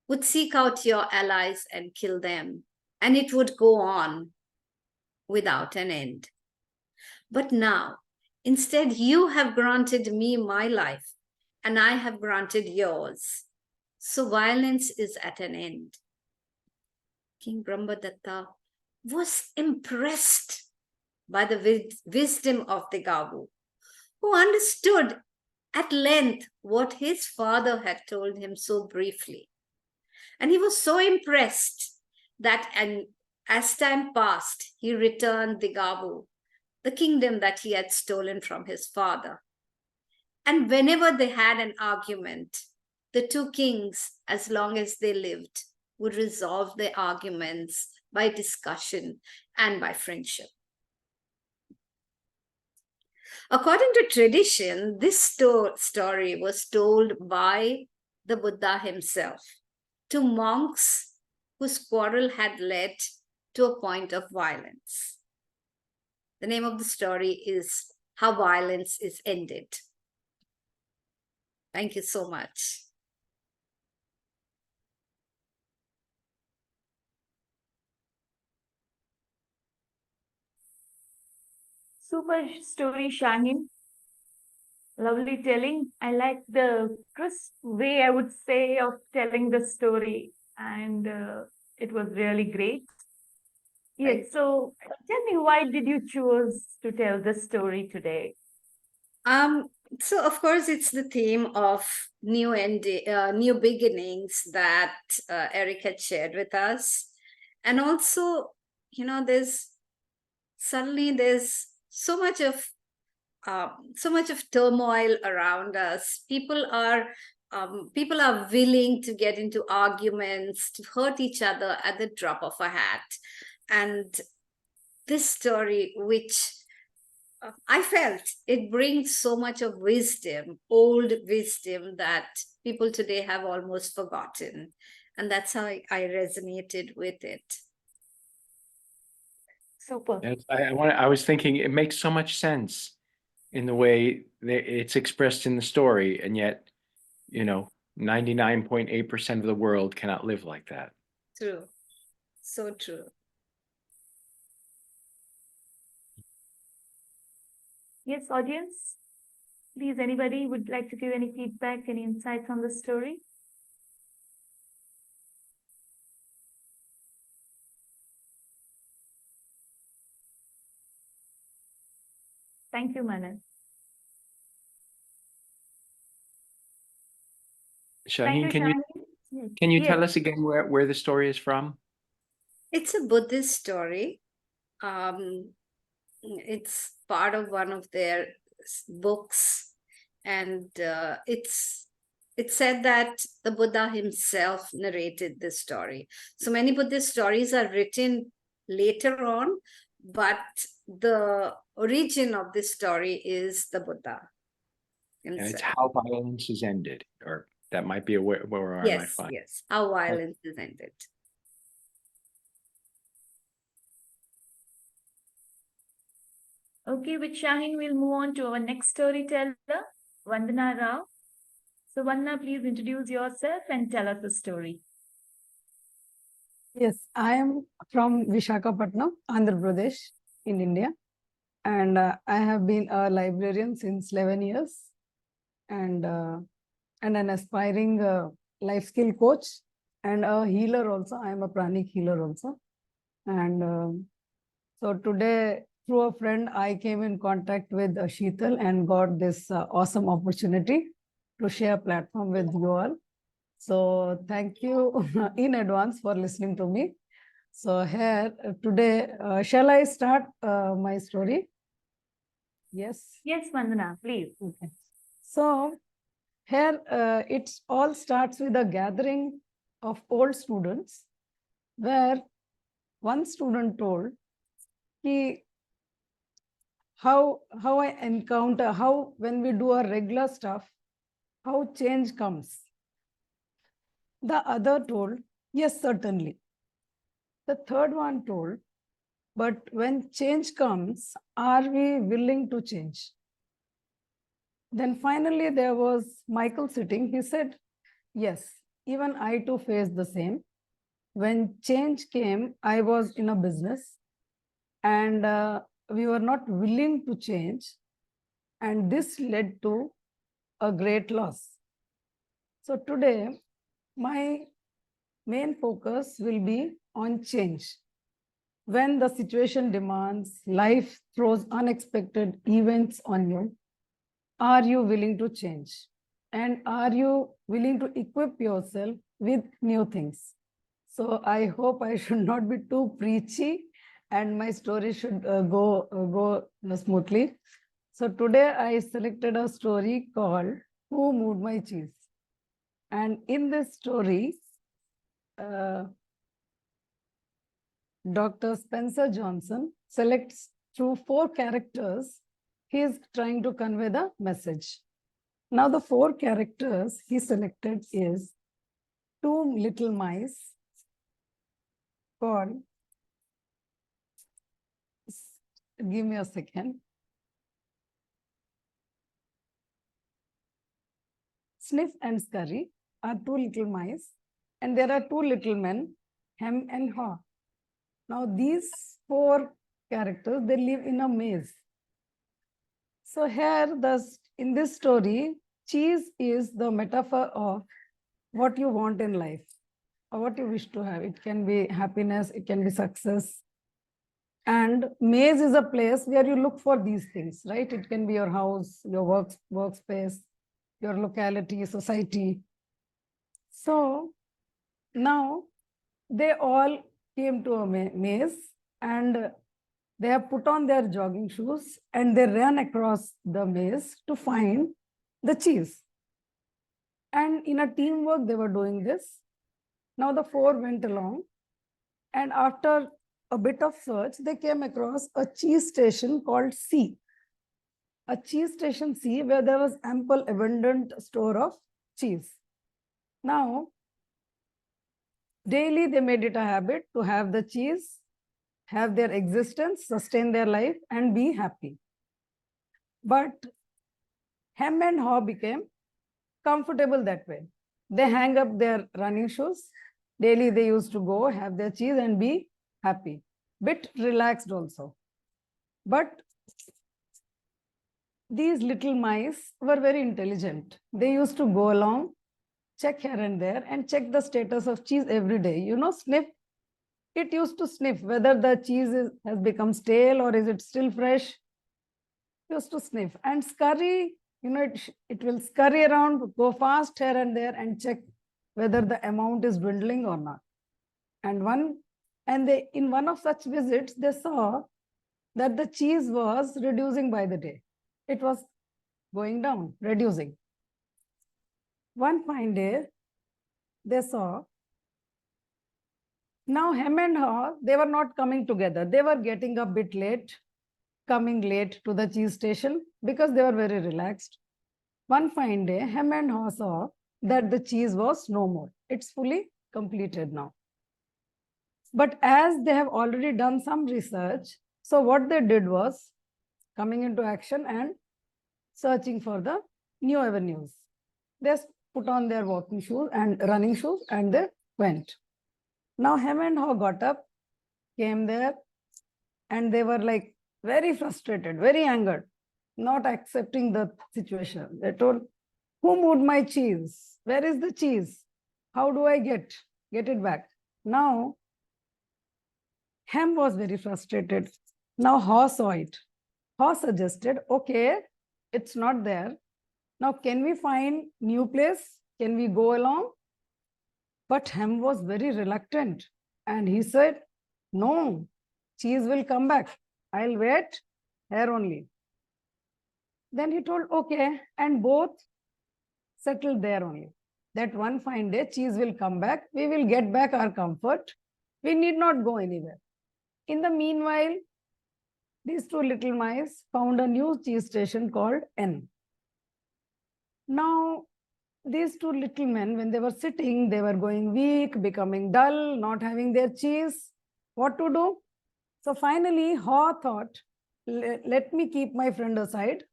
would seek out your allies and kill them. And it would go on without an end. But now, instead, you have granted me my life, and I have granted yours. So violence is at an end. King Brahmadatta was impressed by the wisdom of Digavu, who understood at length what his father had told him so briefly. And he was so impressed that, and as time passed, he returned Digavu the kingdom that he had stolen from his father. And whenever they had an argument, the two kings, as long as they lived, would resolve their arguments by discussion and by friendship. According to tradition, this story was told by the Buddha himself to monks whose quarrel had led to a point of violence. The name of the story is How Violence is Ended. Thank you so much. Super story, Shaheen. Lovely telling. I like the crisp way, I would say, of telling the story. And it was really great. Yes, so tell me, why did you choose to tell this story today? So of course, it's the theme of new beginnings that Eric had shared with us. And also, there's so much of turmoil around us. People are willing to get into arguments, to hurt each other at the drop of a hat. And this story, which I felt it brings so much of wisdom, old wisdom that people today have almost forgotten. And that's how I resonated with it. Super. Yes, I was thinking it makes so much sense in the way that it's expressed in the story, and yet, 99.8% of the world cannot live like that. True. So true. Yes, audience? Please, anybody would like to give any feedback, any insights on the story? Thank you, Manan. Thank Shaheen, you, can you Shaheen. Yes. can you tell Yes. us again where the story is from? It's a Buddhist story. It's part of one of their books, and it's said that the Buddha himself narrated this story. So many Buddhist stories are written later on, but the origin of this story is the Buddha And it's himself. how violence is ended, or that might be where I might Yes, find. yes. How violence is ended. Okay, with Shaheen, we'll move on to our next storyteller, Vandana Rao. So, Vandana, please introduce yourself and tell us the story. Yes, I am from Visakhapatnam, Andhra Pradesh in India. And I have been a librarian since 11 years and an aspiring life skill coach and a healer also. I am a pranic healer also. And so today, through a friend, I came in contact with Sheetal and got this awesome opportunity to share a platform with you all. So thank you in advance for listening to me. So here today, shall I start my story? Yes. Yes, Vandana, please. Okay. So here it all starts with a gathering of old students where one student told he how I encounter how when we do our regular stuff, how change comes. The other told, yes, certainly. The third one told, but when change comes, are we willing to change? Then finally there was Michael sitting. He said, yes, even I too faced the same. When change came, I was in a business and we were not willing to change. And this led to a great loss. So today, my main focus will be on change. When the situation demands, life throws unexpected events on you, are you willing to change? And are you willing to equip yourself with new things? So I hope I should not be too preachy and my story should go smoothly. So today I selected a story called Who Moved My Cheese? And in this story, Dr. Spencer Johnson selects through 4 characters, he is trying to convey the message. Now the 4 characters he selected is 2 little mice called, give me a second, Sniff and Scurry are 2 little mice, and there are 2 little men, Hem and Haw. Now these 4 characters, they live in a maze. So here, in this story, cheese is the metaphor of what you want in life or what you wish to have. It can be happiness, it can be success. And maze is a place where you look for these things, right? It can be your house, your workspace, your locality, society. So now they all came to a maze and they have put on their jogging shoes and they ran across the maze to find the cheese. And in a teamwork, they were doing this. Now the 4 went along, and after a bit of search, they came across a cheese station called C. A cheese station C where there was ample abundant store of cheese. Now, daily they made it a habit to have the cheese, have their existence, sustain their life, and be happy. But Hem and Haw became comfortable that way. They hang up their running shoes. Daily they used to go, have their cheese and be happy. Bit relaxed also. But these little mice were very intelligent. They used to go along, check here and there, and check the status of cheese every day. You know, sniff. It used to sniff whether the cheese has become stale or is it still fresh. Used to sniff and scurry. You know, it will scurry around, go fast here and there, and check whether the amount is dwindling or not. And they, in one of such visits, they saw that the cheese was reducing by the day. It was going down, reducing. One fine day, they saw, now hem and haw, they were not coming together. They were getting a bit late, coming late to the cheese station because they were very relaxed. One fine day, hem and haw saw that the cheese was no more. It's fully completed now. But as they have already done some research, so what they did was coming into action and searching for the new avenues. They put on their walking shoes and running shoes and they went. Now hem and haw got up, came there, and they were like very frustrated, very angered, not accepting the situation. They told, who moved my cheese? Where is the cheese? How do I get it back? Now, Hem was very frustrated. Now Haw saw it. Haw suggested, okay, it's not there. Now, can we find new place? Can we go along? But Hem was very reluctant. And he said, no, cheese will come back. I'll wait here only. Then he told, okay, and both settled there only. That one fine day, cheese will come back. We will get back our comfort. We need not go anywhere. In the meanwhile, these two little mice found a new cheese station called N. Now, these two little men, when they were sitting, they were going weak, becoming dull, not having their cheese. What to do? So finally, Haw thought, let me keep my friend aside.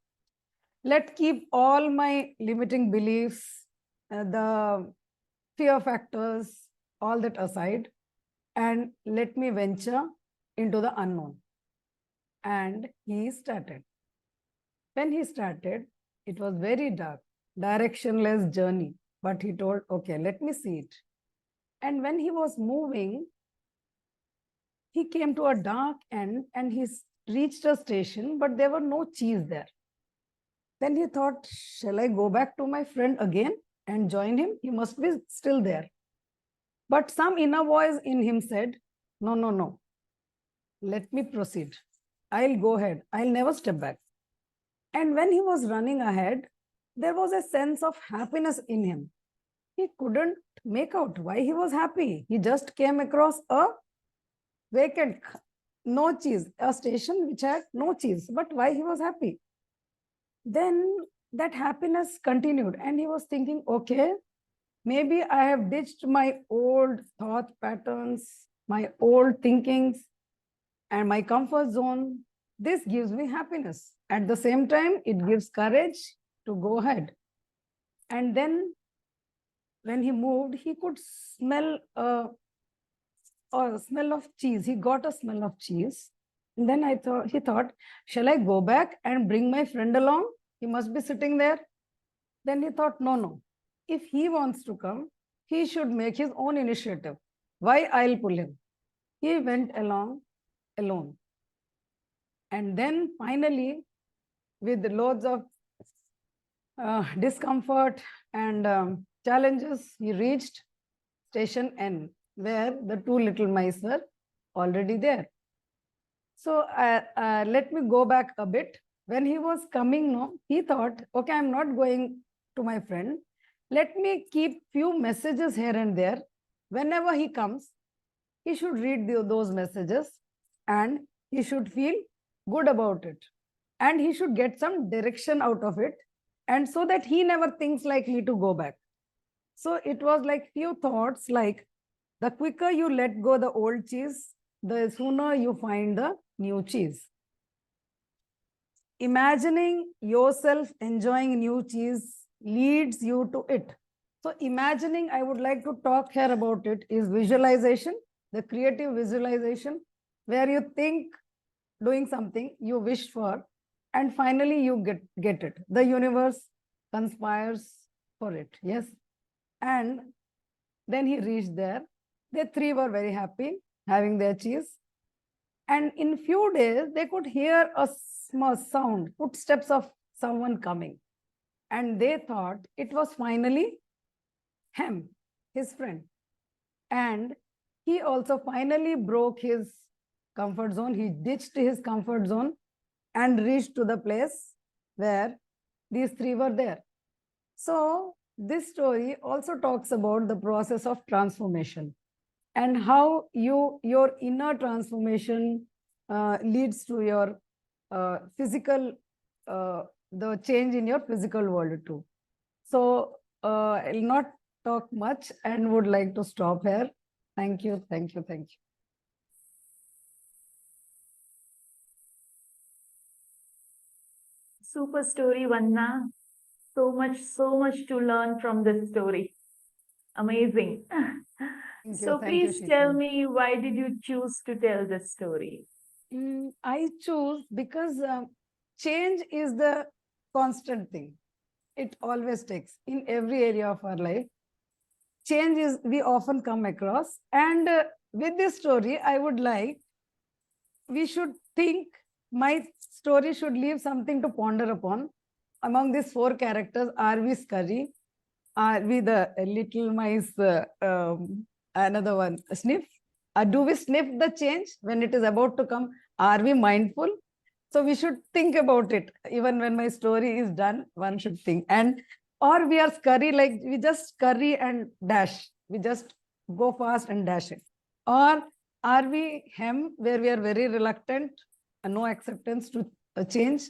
Let keep all my limiting beliefs, the fear factors, all that aside, and let me venture into the unknown. And he started. When he started, it was very dark, directionless journey. But he told, okay, let me see it. And when he was moving, he came to a dark end and he reached a station, but there were no cheese there. Then he thought, shall I go back to my friend again and join him? He must be still there. But some inner voice in him said, no, no, no. Let me proceed. I'll go ahead. I'll never step back. And when he was running ahead, there was a sense of happiness in him. He couldn't make out why he was happy. He just came across a vacant, no cheese, a station which had no cheese. But why he was happy? Then that happiness continued and he was thinking, okay, maybe I have ditched my old thought patterns, my old thinkings and my comfort zone. This gives me happiness. At the same time, it gives courage to go ahead. And then when he moved, he could smell a smell of cheese. He got a smell of cheese. And then he thought, shall I go back and bring my friend along? He must be sitting there. Then he thought, no, no. If he wants to come, he should make his own initiative. Why I'll pull him? He went along alone. And then finally, with loads of discomfort and challenges, he reached station N, where the two little mice were already there. So let me go back a bit. When he was coming, no, he thought, okay, I'm not going to my friend. Let me keep few messages here and there. Whenever he comes, he should read those messages and he should feel good about it. And he should get some direction out of it. And so that he never thinks like me to go back. So it was like few thoughts like, the quicker you let go the old cheese, the sooner you find the new cheese. Imagining yourself enjoying new cheese leads you to it. So imagining, I would like to talk here about it, is visualization, the creative visualization, where you think doing something you wish for, and finally you get it. The universe conspires for it. Yes. And then he reached there. They three were very happy having their cheese. And in few days, they could hear a small sound, footsteps of someone coming. And they thought it was finally him, his friend. And he also finally broke his comfort zone. He ditched his comfort zone and reached to the place where these three were there. So this story also talks about the process of transformation and how your inner transformation leads to your physical, the change in your physical world too. So I'll not talk much and would like to stop here. Thank you, thank you, thank you. Super story, Vandana. So much to learn from this story. Amazing. So Thank you, please tell Sheetal. me, why did you choose to tell this story? I choose because change is the constant thing. It always takes in every area of our life. Change is we often come across. And with this story, I would like, we should think, my story should leave something to ponder upon. Among these four characters, are we scurry? Are we the little mice, another one, sniff? Do we sniff the change when it is about to come? Are we mindful? So we should think about it. Even when my story is done, one should think. And or we are scurry, like we just scurry and dash. We just go fast and dash it. Or are we hem, where we are very reluctant, no acceptance to change?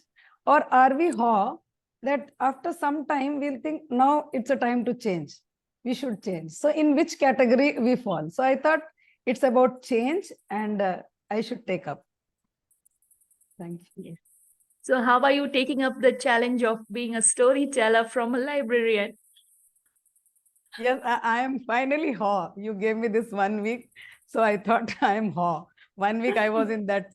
Or are we haw, that after some time we'll think, now it's a time to change. We should change. So in which category we fall? So I thought it's about change and I should take up. Thank you. Yes. So how are you taking up the challenge of being a storyteller from a librarian? Yes, I am finally haw. You gave me this 1 week. So I thought I am haw. 1 week I was in that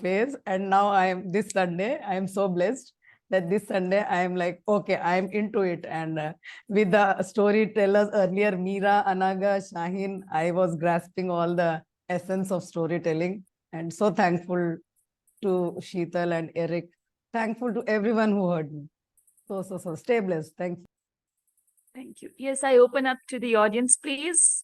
phase. And now I am this Sunday. I am so blessed that this Sunday I am like, okay, I am into it. And with the storytellers earlier, Meera, Anagha, Shaheen, I was grasping all the essence of storytelling. And so thankful to Sheetal and Eric. Thankful to everyone who heard me. So stay blessed. Thank you. Thank you. Yes, I open up to the audience, please.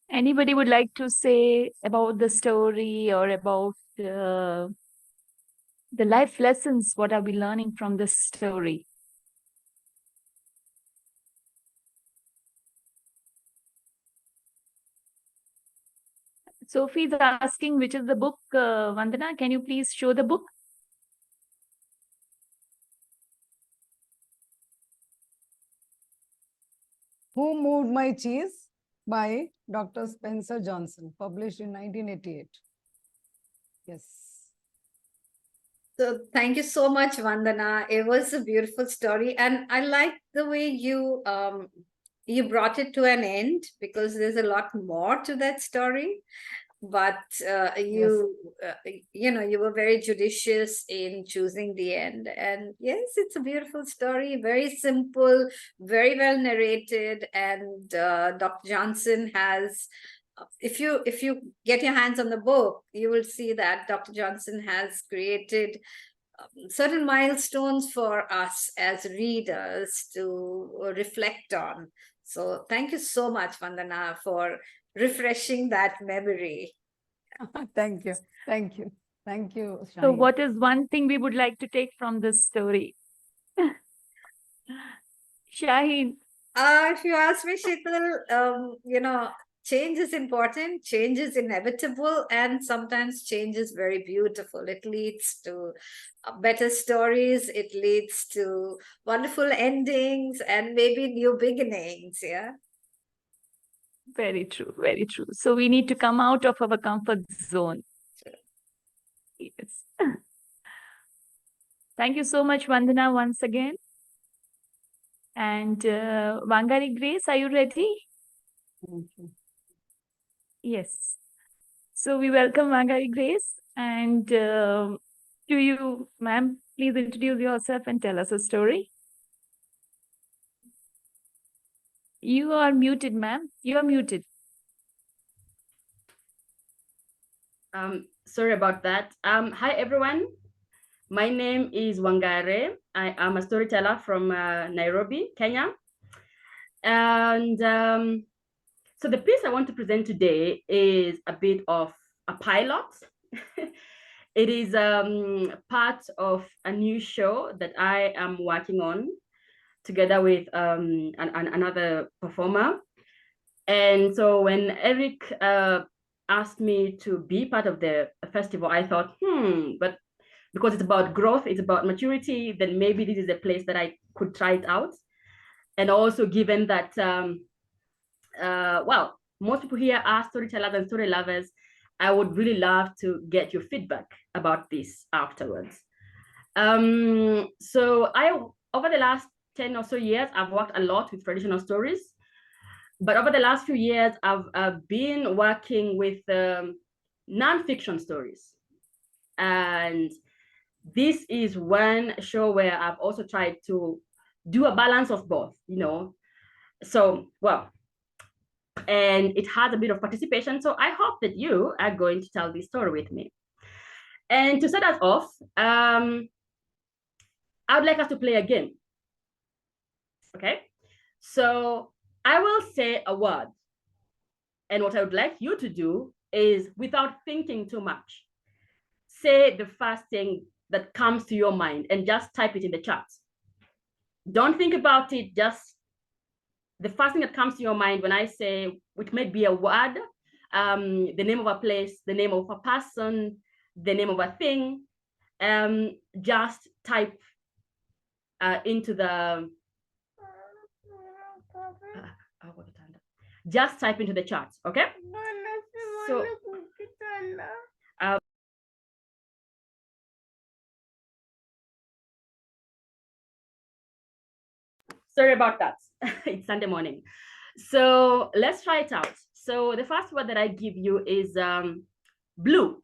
Anybody would like to say about the story or about the life lessons? What are we learning from this story? Sophie is asking, which is the book? Vandana, can you please show the book? Who Moved My Cheese by Dr. Spencer Johnson, published in 1988. Yes. So thank you so much, Vandana. It was a beautiful story, and I like the way you brought it to an end, because there's a lot more to that story. But you were very judicious in choosing the end. And yes, it's a beautiful story, very simple, very well narrated. And Dr. Johnson has, if you get your hands on the book, you will see that Dr. Johnson has created certain milestones for us as readers to reflect on. So thank you so much, Vandana, for refreshing that memory. Thank you. Thank you. Thank you, Shaheen. So what is one thing we would like to take from this story? Shaheen. If you ask me, Sheetal, change is important, change is inevitable, and sometimes change is very beautiful. It leads to better stories, it leads to wonderful endings, and maybe new beginnings. Yeah. Very true, very true. So we need to come out of our comfort zone. Yes. Thank you so much, Vandana, once again. And Wangari Grace, are you ready? Yes. So we welcome Wangari Grace. And to you, ma'am, please introduce yourself and tell us a story. You are muted, ma'am. You are muted. Sorry about that. Hi, everyone. My name is Wangari. I am a storyteller from Nairobi, Kenya. And so the piece I want to present today is a bit of a pilot. It is part of a new show that I am working on together with another performer. And so when Eric asked me to be part of the festival, I thought, but because it's about growth, it's about maturity, then maybe this is a place that I could try it out. And also given that, well, most people here are storytellers and story lovers, I would really love to get your feedback about this afterwards. So over the last 10 or so years, I've worked a lot with traditional stories. But over the last few years, I've been working with nonfiction stories. And this is one show where I've also tried to do a balance of both, you know. So, well, and it has a bit of participation. So I hope that you are going to tell this story with me. And to set us off, I would like us to play a game. Okay, so I will say a word. And what I would like you to do is, without thinking too much, say the first thing that comes to your mind and just type it in the chat. Don't think about it, just the first thing that comes to your mind when I say, which may be a word, the name of a place, the name of a person, the name of a thing, just type into the, just type into the chat, okay? So, sorry about that. It's Sunday morning. So let's try it out. So the first word that I give you is blue.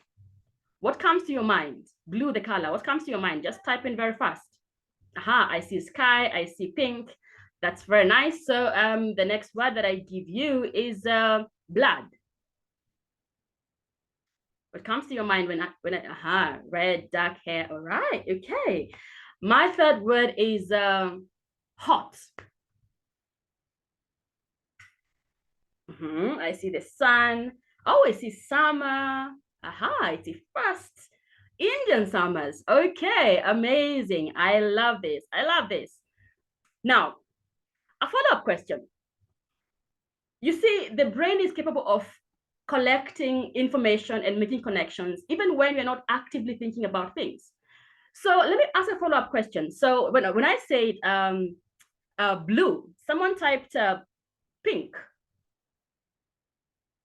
What comes to your mind? Blue, the color. What comes to your mind? Just type in very fast. Aha, I see sky, I see pink. That's very nice. So the next word that I give you is blood. What comes to your mind when I red, dark hair. All right, okay. My third word is hot. I see the sun. Oh, I see summer. Aha, I see frost. Indian summers. Okay, amazing. I love this. I love this. Now, a follow-up question. You see, the brain is capable of collecting information and making connections, even when we're not actively thinking about things. So let me ask a follow-up question. So when I said blue, someone typed pink.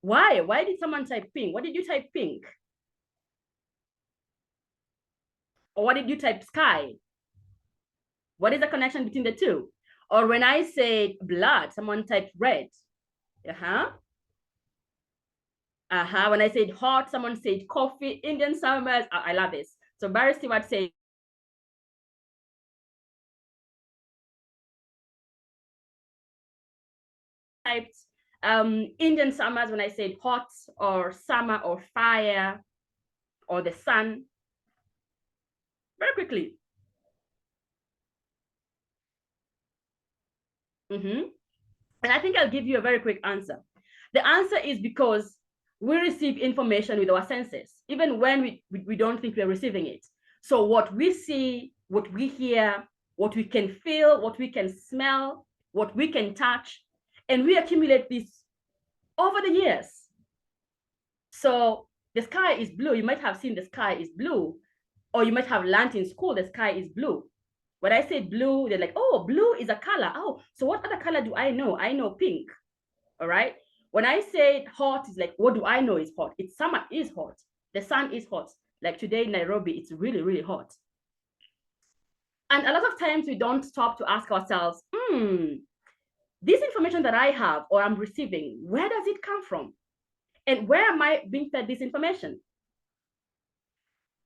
Why? Why did someone type pink? What did you type pink? Or what did you type sky? What is the connection between the two? Or when I said blood, someone typed red. When I said hot, someone said coffee. Indian summers. I love this. So Barry Stewart said, typed Indian summers when I said hot or summer or fire or the sun. Very quickly. And I think I'll give you a very quick answer. The answer is because we receive information with our senses, even when we don't think we're receiving it. So what we see, what we hear, what we can feel, what we can smell, what we can touch, and we accumulate this over the years. So the sky is blue. You might have seen the sky is blue, or you might have learned in school the sky is blue. When I say blue, they're like, oh, blue is a color. Oh, so what other color do I know? I know pink. All right. When I say hot, it's like, what do I know is hot? It's summer is hot. The sun is hot. Like today in Nairobi, it's really, really hot. And a lot of times we don't stop to ask ourselves, this information that I have or I'm receiving, where does it come from? And where am I being fed this information?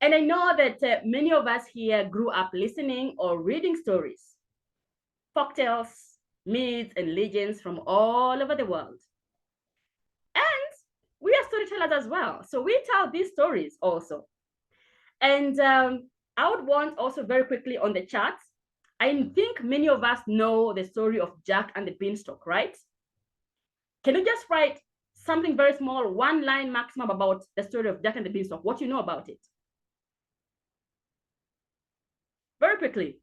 And I know that many of us here grew up listening or reading stories, folktales, myths, and legends from all over the world. And we are storytellers as well. So we tell these stories also. And I would want also very quickly on the chat, I think many of us know the story of Jack and the Beanstalk, right? Can you just write something very small, one line maximum about the story of Jack and the Beanstalk, what you know about it? Very quickly.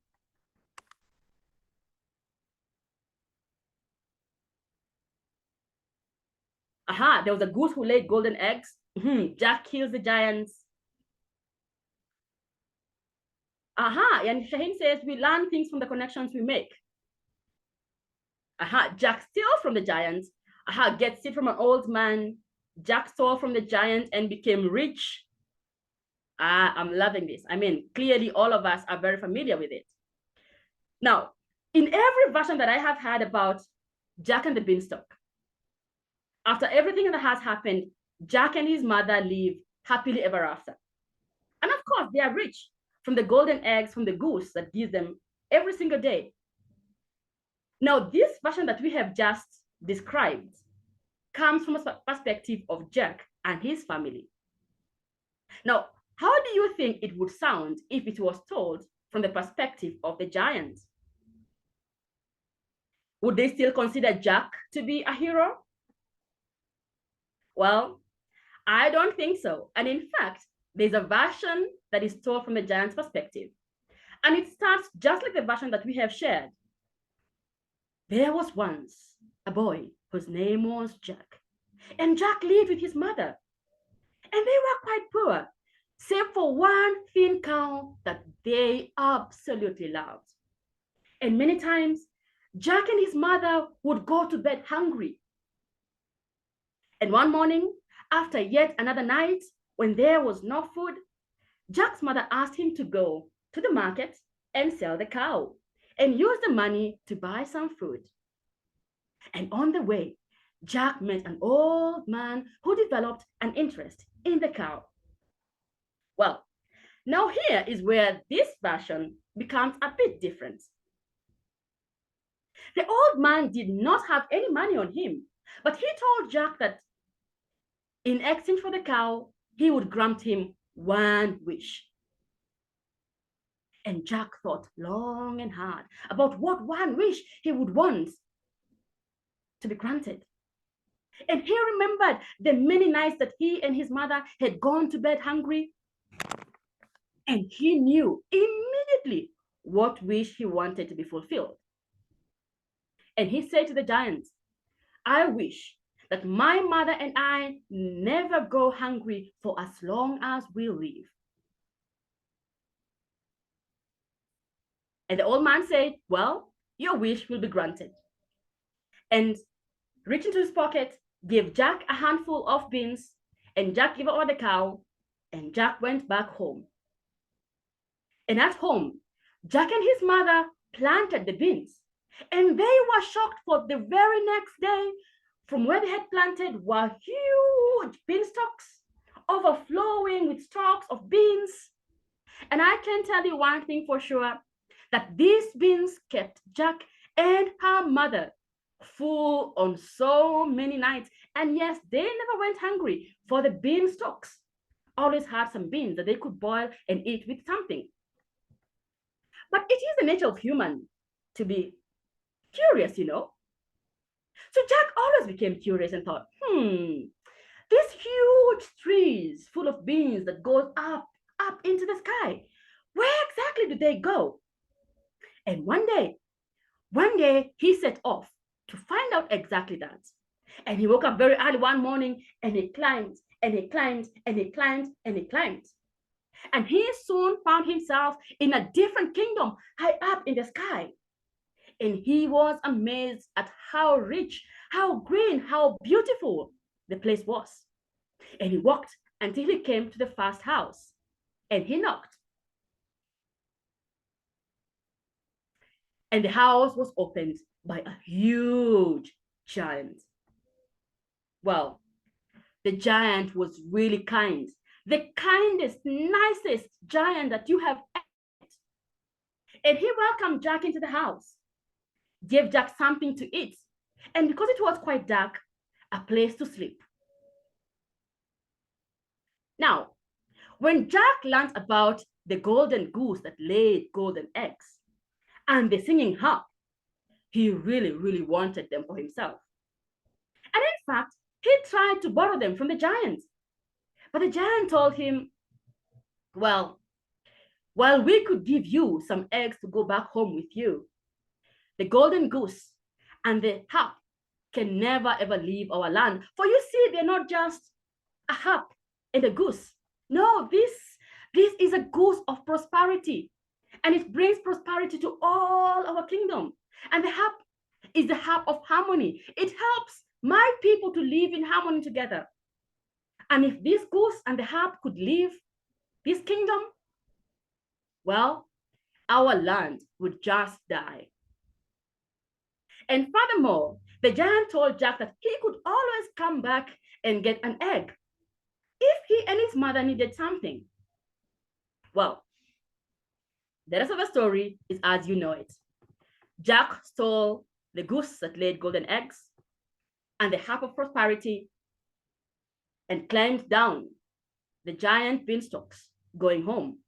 Aha, there was a goose who laid golden eggs. Jack kills the giants. Aha, and Shaheen says we learn things from the connections we make. Aha, Jack steals from the giant. Aha, gets it from an old man. Jack stole from the giant and became rich. Ah, I'm loving this. I mean, clearly all of us are very familiar with it. Now, in every version that I have had about Jack and the Beanstalk, after everything that has happened, Jack and his mother live happily ever after. And of course, they are rich from the golden eggs from the goose that gives them every single day. Now, this version that we have just described comes from a perspective of Jack and his family. Now, how do you think it would sound if it was told from the perspective of the giant? Would they still consider Jack to be a hero? Well, I don't think so. And in fact, there's a version that is told from the giant's perspective. And it starts just like the version that we have shared. There was once a boy whose name was Jack. And Jack lived with his mother. And they were quite poor, save for one thin cow that they absolutely loved. And many times, Jack and his mother would go to bed hungry. And one morning, after yet another night, when there was no food, Jack's mother asked him to go to the market and sell the cow and use the money to buy some food. And on the way, Jack met an old man who developed an interest in the cow. Well, now here is where this version becomes a bit different. The old man did not have any money on him, but he told Jack that in exchange for the cow, he would grant him one wish. And Jack thought long and hard about what one wish he would want to be granted. And he remembered the many nights that he and his mother had gone to bed hungry. And he knew immediately what wish he wanted to be fulfilled. And he said to the giant, I wish that my mother and I never go hungry for as long as we live. And the old man said, well, your wish will be granted. And reaching into his pocket, gave Jack a handful of beans, and Jack gave over the cow, and Jack went back home. And at home, Jack and his mother planted the beans, and they were shocked, for the very next day, from where they had planted were huge beanstalks, overflowing with stalks of beans. And I can tell you one thing for sure, that these beans kept Jack and her mother full on so many nights. And yes, they never went hungry, for the beanstalks always had some beans that they could boil and eat with something. But it is the nature of human to be curious, you know. So Jack always became curious and thought, these huge trees full of beans that goes up into the sky, where exactly do they go? And one day he set off to find out exactly that. And he woke up very early one morning, and he climbed and he climbed and he climbed and he climbed. And he soon found himself in a different kingdom high up in the sky. And he was amazed at how rich, how green, how beautiful the place was. And he walked until he came to the first house, and he knocked. And the house was opened by a huge giant. Well, the giant was really kind, the kindest, nicest giant that you have met. And he welcomed Jack into the house, gave Jack something to eat, and because it was quite dark, a place to sleep. Now, when Jack learned about the golden goose that laid golden eggs and the singing harp, he really, really wanted them for himself. And in fact, he tried to borrow them from the giant. But the giant told him, well, while we could give you some eggs to go back home with you, the golden goose and the harp can never ever leave our land. For you see, they're not just a harp and a goose. No, this is a goose of prosperity, and it brings prosperity to all our kingdom. And the harp is the harp of harmony. It helps my people to live in harmony together. And if this goose and the harp could leave this kingdom, well, our land would just die. And furthermore, the giant told Jack that he could always come back and get an egg if he and his mother needed something. Well, the rest of the story is as you know it. Jack stole the goose that laid golden eggs and the harp of prosperity and climbed down the giant beanstalks going home.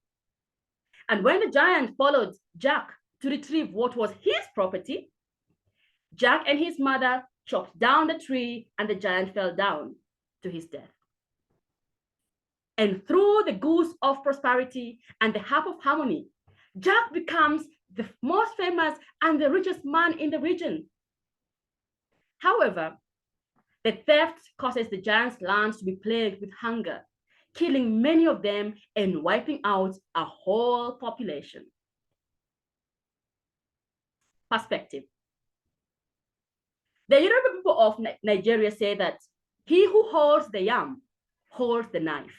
And when the giant followed Jack to retrieve what was his property, Jack and his mother chopped down the tree and the giant fell down to his death. And through the goose of prosperity and the harp of harmony, Jack becomes the most famous and the richest man in the region. However, the theft causes the giant's lands to be plagued with hunger, killing many of them and wiping out a whole population. Perspective. The Yoruba people of Nigeria say that he who holds the yam holds the knife.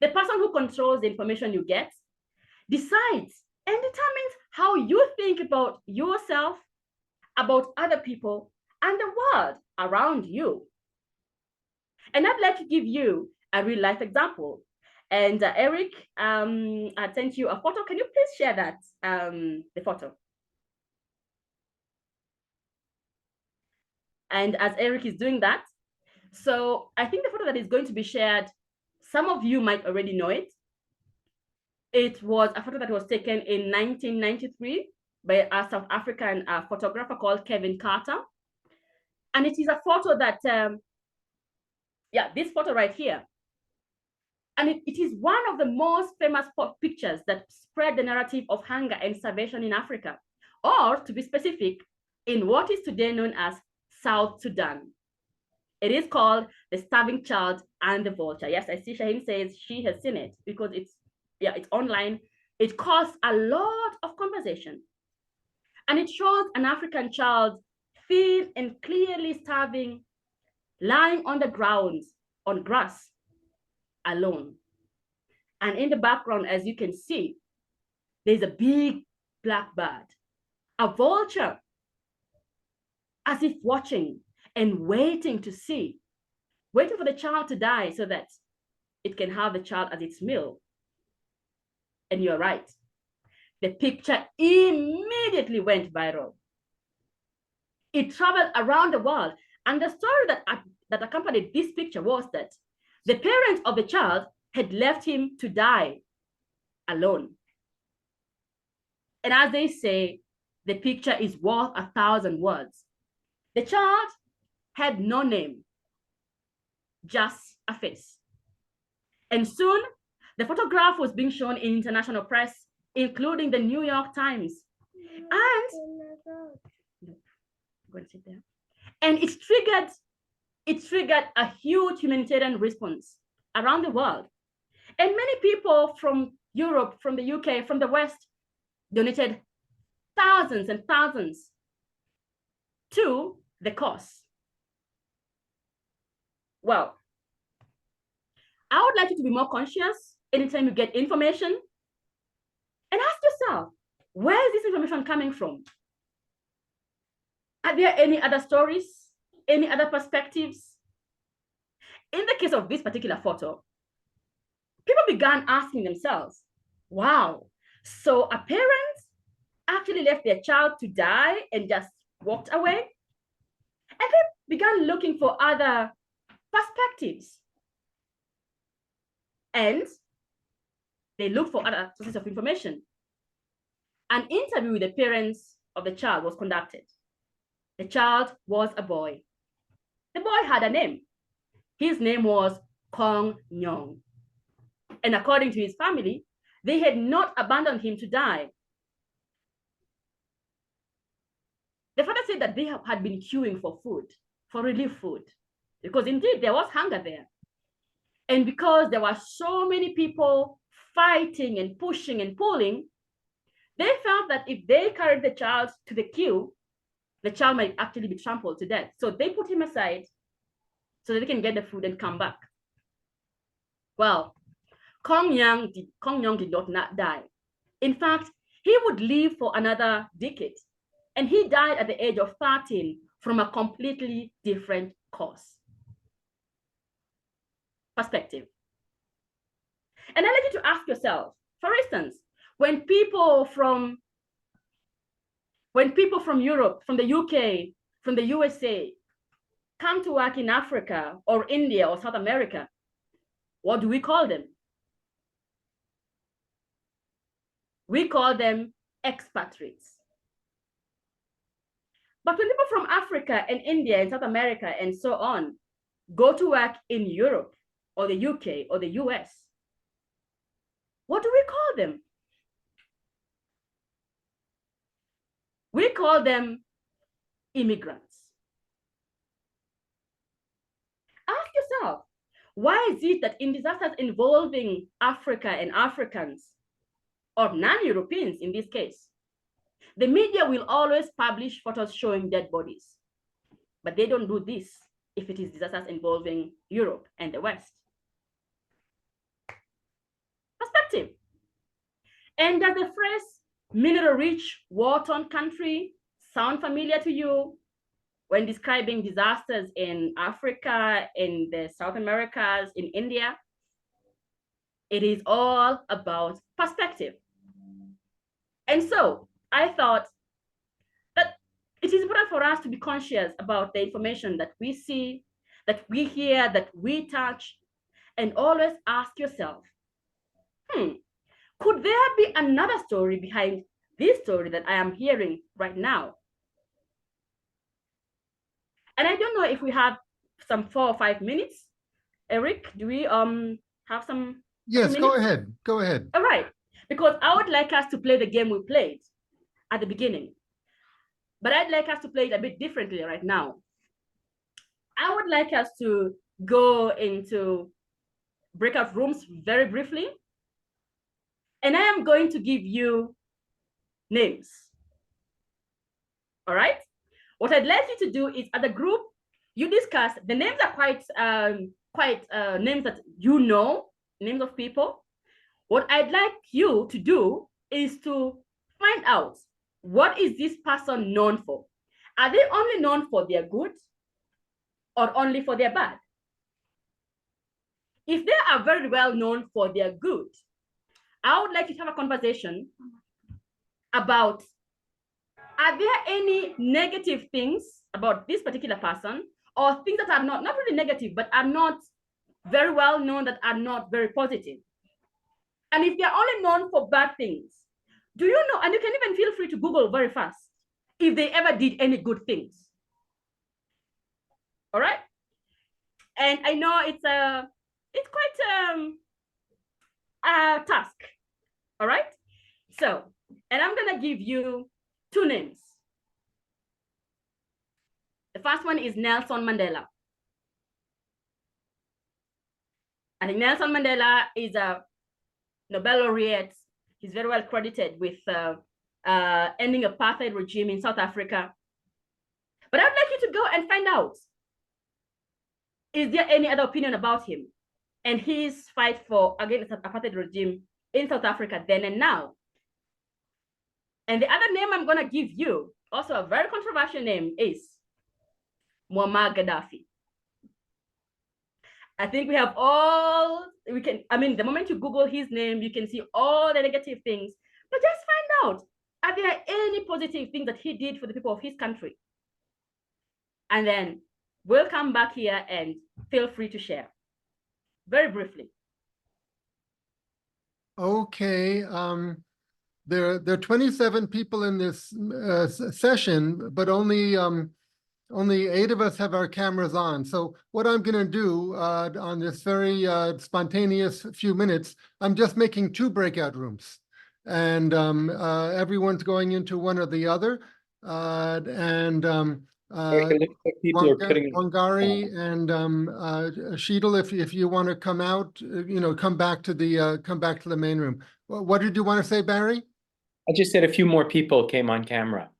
The person who controls the information you get decides and determines how you think about yourself, about other people, and the world around you. And I'd like to give you a real life example. And Eric, I sent you a photo. Can you please share that, the photo? And as Eric is doing that, so I think the photo that is going to be shared, some of you might already know it. It was a photo that was taken in 1993 by a South African photographer called Kevin Carter. And it is a photo that, this photo right here. And it is one of the most famous pictures that spread the narrative of hunger and starvation in Africa, or to be specific, in what is today known as South Sudan. It is called The Starving Child and the Vulture. Yes, I see Shaheen says she has seen it because it's online. It caused a lot of conversation. And it shows an African child thin and clearly starving, lying on the ground on grass alone. And in the background, as you can see, there's a big black bird, a vulture, as if watching and waiting to see, waiting for the child to die so that it can have the child as its meal. And you're right, the picture immediately went viral. It traveled around the world. And the story that accompanied this picture was that the parents of the child had left him to die alone. And as they say, the picture is worth 1,000 words. The child had no name, just a face. And soon, the photograph was being shown in international press, including the New York Times. And it triggered a huge humanitarian response around the world. And many people from Europe, from the UK, from the West, donated thousands and thousands to the cause. Well, I would like you to be more conscious anytime you get information, and ask yourself, Where is this information coming from? Are there any other stories? Any other perspectives? In the case of this particular photo, people began asking themselves, wow, so a parent actually left their child to die and just walked away? And they began looking for other perspectives. And they looked for other sources of information. An interview with the parents of the child was conducted. The child was a boy. The boy had a name. His name was Kong Nyong. And according to his family, they had not abandoned him to die. The father said that they had been queuing for food, for relief food, because indeed there was hunger there. And because there were so many people fighting and pushing and pulling, they felt that if they carried the child to the queue, the child might actually be trampled to death. So they put him aside so that they can get the food and come back. Well, Kong Nyong did not die. In fact, he would live for another decade. And he died at the age of 13 from a completely different cause. Perspective. And I'd like you to ask yourself, for instance, when people from Europe, from the UK, from the USA, come to work in Africa or India or South America, what do we call them? We call them expatriates. But when people from Africa and India and South America and so on go to work in Europe or the UK or the US, what do we call them? We call them immigrants. Ask yourself, why is it that in disasters involving Africa and Africans, or non-Europeans in this case, the media will always publish photos showing dead bodies, but they don't do this if it is disasters involving Europe and the West? Perspective. And does the phrase mineral-rich, war-torn country sound familiar to you when describing disasters in Africa, in the South Americas, in India? It is all about perspective. And so I thought that it is important for us to be conscious about the information that we see, that we hear, that we touch, and always ask yourself, could there be another story behind this story that I am hearing right now? And I don't know if we have some 4 or 5 minutes. Eric, do we have some? Yes, go ahead. Go ahead. All right, because I would like us to play the game we played at the beginning, but I'd like us to play it a bit differently right now. I would like us to go into breakout rooms very briefly, and I am going to give you names. All right? What I'd like you to do is, as a group, you discuss. The names are quite names that you know, names of people. What I'd like you to do is to find out, what is this person known for? Are they only known for their good or only for their bad? If they are very well known for their good, I would like you to have a conversation about, are there any negative things about this particular person, or things that are not really negative, but are not very well known, that are not very positive? And if they're only known for bad things, do you know, and you can even feel free to Google very fast, if they ever did any good things. All right? And I know it's quite a task. All right? So, and I'm gonna give you 2 names. The first one is Nelson Mandela. I think Nelson Mandela is a Nobel laureate. He's very well credited with ending apartheid regime in South Africa. But I'd like you to go and find out, is there any other opinion about him and his fight for against the apartheid regime in South Africa then and now? And the other name I'm going to give you, also a very controversial name, is Muammar Gaddafi. I think we have the moment you Google his name, you can see all the negative things, but just find out, are there any positive things that he did for the people of his country? And then we'll come back here and feel free to share very briefly. Okay, there are 27 people in this session, but only 8 of us have our cameras on. So what I'm going to do on this very spontaneous few minutes, I'm just making 2 breakout rooms, and everyone's going into one or the other. It looks like people are putting. Wangari and Sheetal, if you want to come out, come back to the main room. What did you want to say, Barry? I just said a few more people came on camera.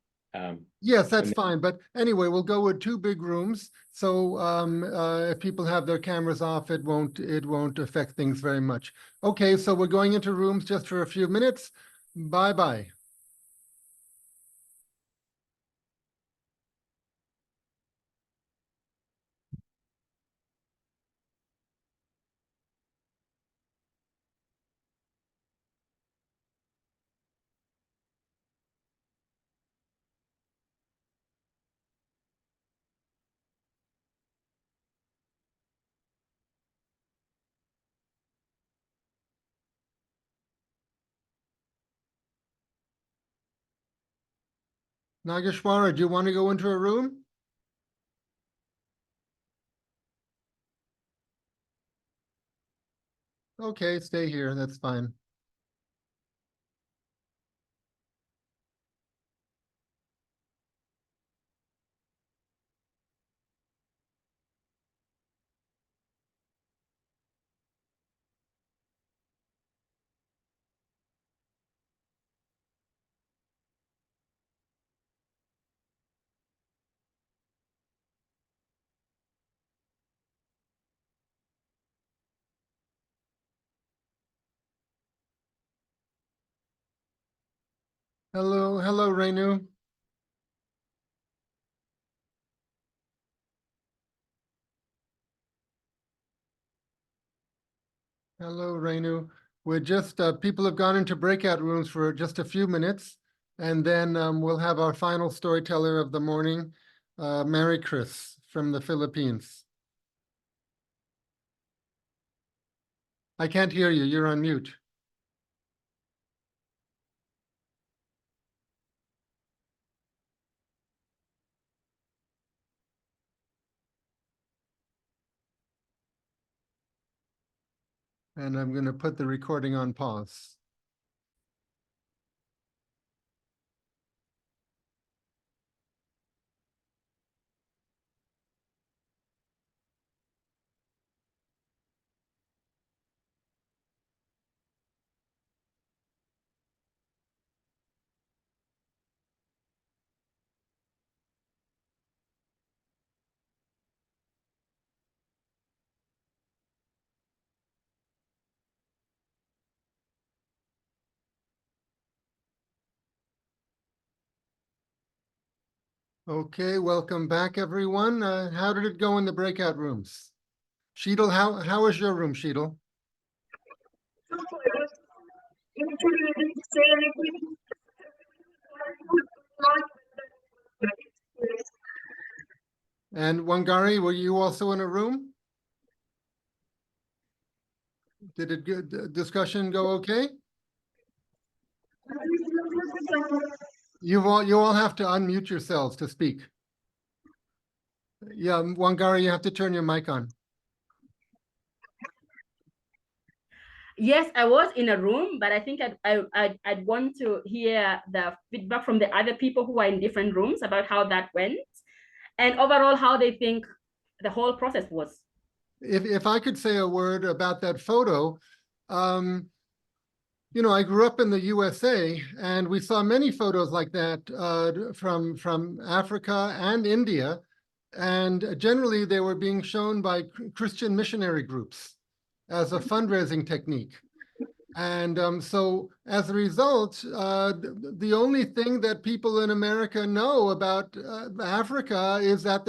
Yes, that's fine. But anyway, we'll go with 2 big rooms. So if people have their cameras off, it won't affect things very much. Okay, so we're going into rooms just for a few minutes. Bye-bye. Nageshwara, do you want to go into a room? Okay, stay here. That's fine. Hello, Renu. Hello, Renu. We're just, people have gone into breakout rooms for just a few minutes, and then we'll have our final storyteller of the morning, Maricris from the Philippines. I can't hear you. You're on mute. And I'm going to put the recording on pause. Okay, welcome back, everyone. How did it go in the breakout rooms? Sheetal, how was your room, Sheetal? And Wangari, were you also in a room? Did the discussion go okay? You all have to unmute yourselves to speak. Yeah, Wangari, you have to turn your mic on. Yes, I was in a room, but I think I'd want to hear the feedback from the other people who are in different rooms about how that went, and overall how they think the whole process was. If I could say a word about that photo, I grew up in the USA, and we saw many photos like that from Africa and India, and generally they were being shown by Christian missionary groups as a fundraising technique. And so as a result, the only thing that people in America know about Africa is that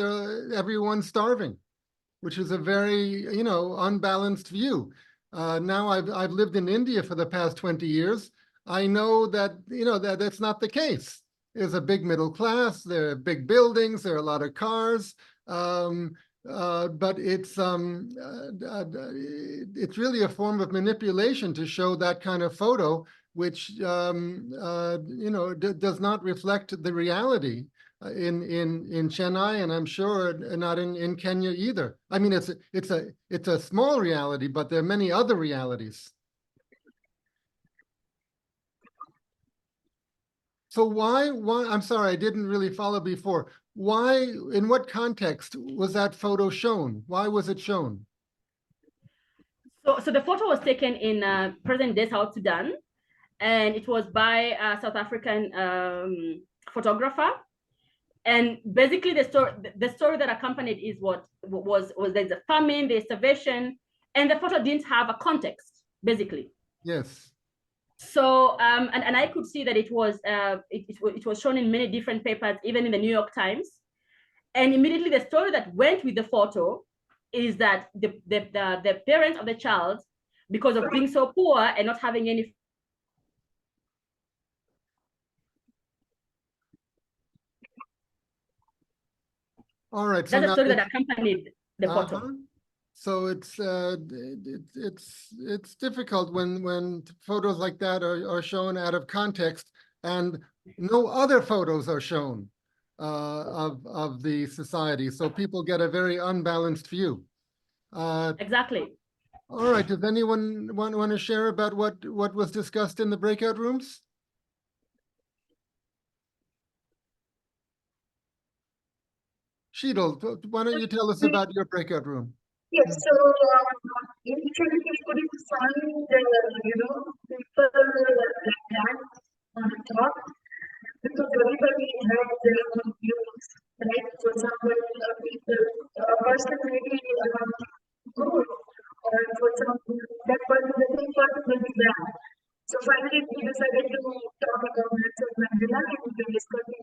everyone's starving, which is a very, unbalanced view. Now I've lived in India for the past 20 years. I know that, that that's not the case. There's a big middle class, there are big buildings, there are a lot of cars. But it's really a form of manipulation to show that kind of photo, which does not reflect the reality in Chennai, and I'm sure not in Kenya either. I mean, it's a small reality, but there are many other realities. So why, I'm sorry, I didn't really follow before. Why, in what context was that photo shown? Why was it shown? So the photo was taken in present-day South Sudan, and it was by a South African photographer. And basically, the story that accompanied is was there's a famine, there's starvation, and the photo didn't have a context, basically. Yes. So and I could see that it was shown in many different papers, even in the New York Times. And immediately the story that went with the photo is that the parents of the child, because of being so poor and not having any. All right. So that's the now story that accompanied the photo. So it's difficult when photos like that are shown out of context, and no other photos are shown of the society. So people get a very unbalanced view. Exactly. All right. Does anyone want to share about what was discussed in the breakout rooms? Sheetal, why don't you tell us about your breakout room? Yes, so initially we couldn't find, people like that on the top because everybody had their own views, right? For example, a person may be good, or for example, that person, the same person will be bad. So finally, we decided to talk about Nelson Mandela and we will discuss it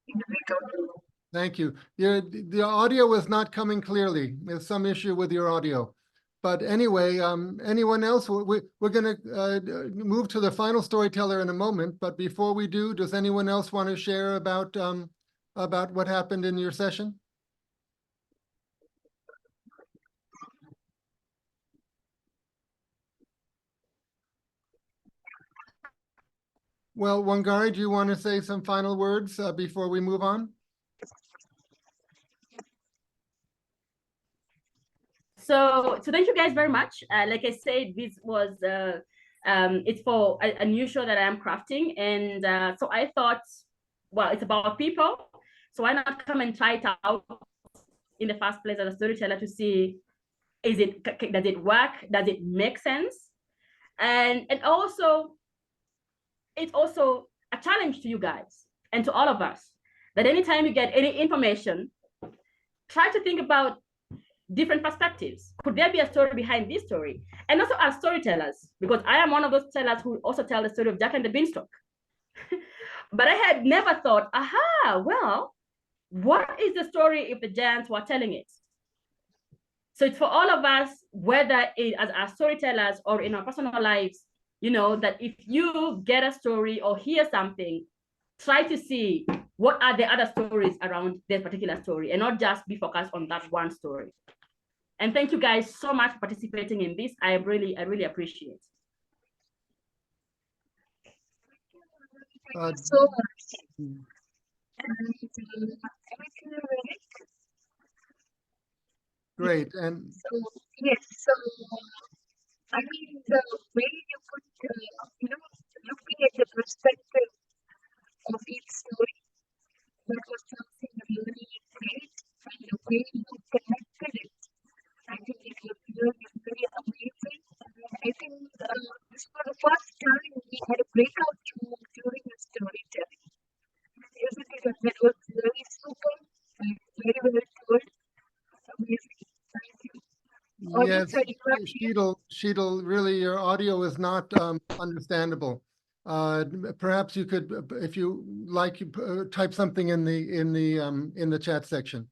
in the breakout room. Thank you. The audio was not coming clearly. There's some issue with your audio. But anyway, anyone else? We're going to move to the final storyteller in a moment. But before we do, does anyone else want to share about what happened in your session? Well, Wangari, do you want to say some final words before we move on? So thank you guys very much. Like I said, this was it's for a new show that I am crafting, and so I thought, well, it's about people, so why not come and try it out in the first place as a storyteller to see, does it work, does it make sense, and also it's also a challenge to you guys and to all of us that anytime you get any information, try to think about different perspectives. Could there be a story behind this story? And also as storytellers, because I am one of those tellers who also tell the story of Jack and the Beanstalk. But I had never thought, well, what is the story if the giants were telling it? So it's for all of us, whether as storytellers or in our personal lives, that if you get a story or hear something, try to see what are the other stories around this particular story and not just be focused on that one story. And thank you guys so much for participating in this. I really appreciate it. So much. Great. And so, yes, so I mean, the way you could, looking at the perspective of each story, that was something really great, and the way you connected it, I think it was really very amazing. And I think this was the first time we had a breakout room during the storytelling. Isn't it? And that was very super and very, very good. Amazing. Thank you. Yes, Sheetal, really, your audio is not understandable. Perhaps you could, if you like, type something in the chat section.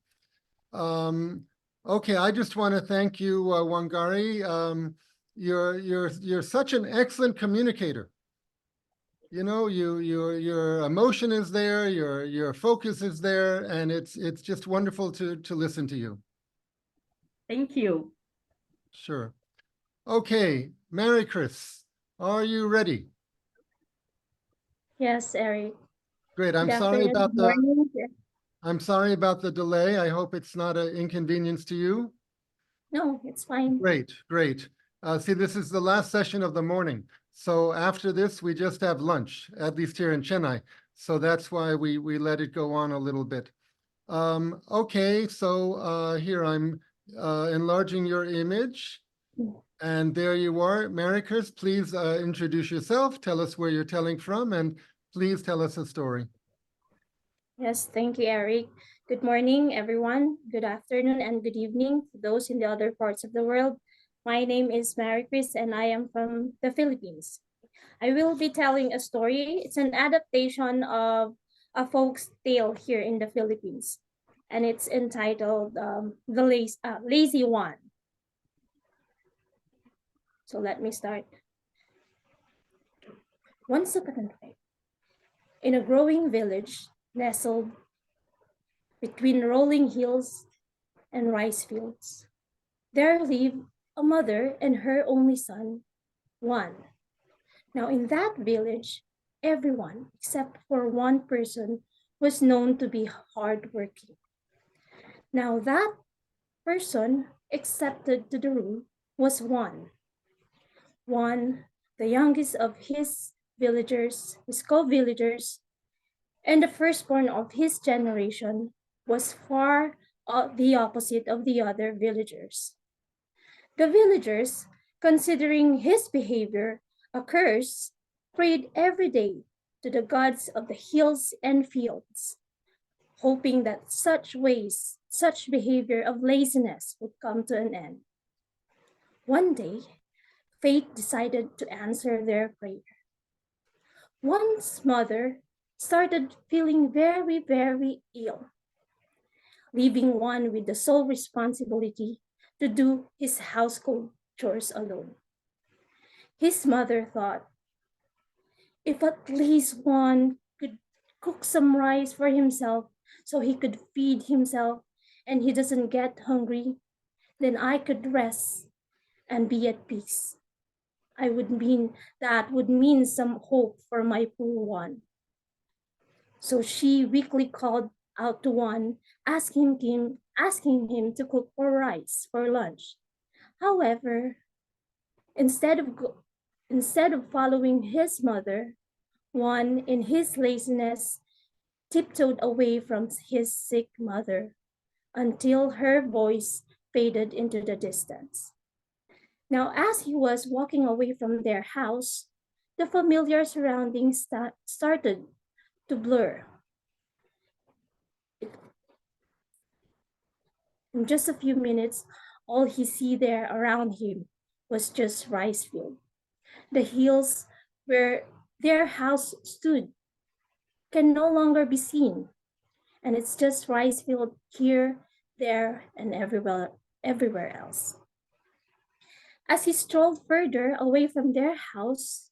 Okay, I just want to thank you, Wangari. You're such an excellent communicator. You know, your emotion is there, your focus is there, and it's just wonderful to listen to you. Thank you. Sure. Okay, Maricris, are you ready? Yes, Eric. Great. I'm Good sorry afternoon, about good morning. I'm sorry about the delay. I hope it's not an inconvenience to you. No, it's fine. Great, great. See, this is the last session of the morning. So after this, we just have lunch, at least here in Chennai. So that's why we let it go on a little bit. Okay, so here I'm enlarging your image. And there you are. Maricris, please introduce yourself. Tell us where you're telling from, and please tell us a story. Yes, thank you, Eric. Good morning, everyone. Good afternoon and good evening to those in the other parts of the world. My name is Maricris and I am from the Philippines. I will be telling a story. It's an adaptation of a folk tale here in the Philippines, and it's entitled The Lazy One. So let me start. Once upon a time, in a growing village nestled between rolling hills and rice fields, there lived a mother and her only son, Juan. Now, in that village, everyone except for one person was known to be hardworking. Now, that person accepted to the rule was Juan. Juan, the youngest of his co-villagers, and the firstborn of his generation, was far the opposite of the other villagers. The villagers, considering his behavior a curse, prayed every day to the gods of the hills and fields, hoping that such behavior of laziness would come to an end. One day, fate decided to answer their prayer. One's mother started feeling very, very ill, leaving one with the sole responsibility to do his household chores alone. His mother thought, if at least one could cook some rice for himself so he could feed himself and he doesn't get hungry, then I could rest and be at peace. That would mean some hope for my poor one. So she weakly called out to one, asking him to cook for rice for lunch. However, instead of following his mother, one in his laziness tiptoed away from his sick mother until her voice faded into the distance. Now, as he was walking away from their house, the familiar surroundings started to blur. In just a few minutes, all he see there around him was just rice field. The hills where their house stood can no longer be seen, and it's just rice field here, there, and everywhere else. As he strolled further away from their house,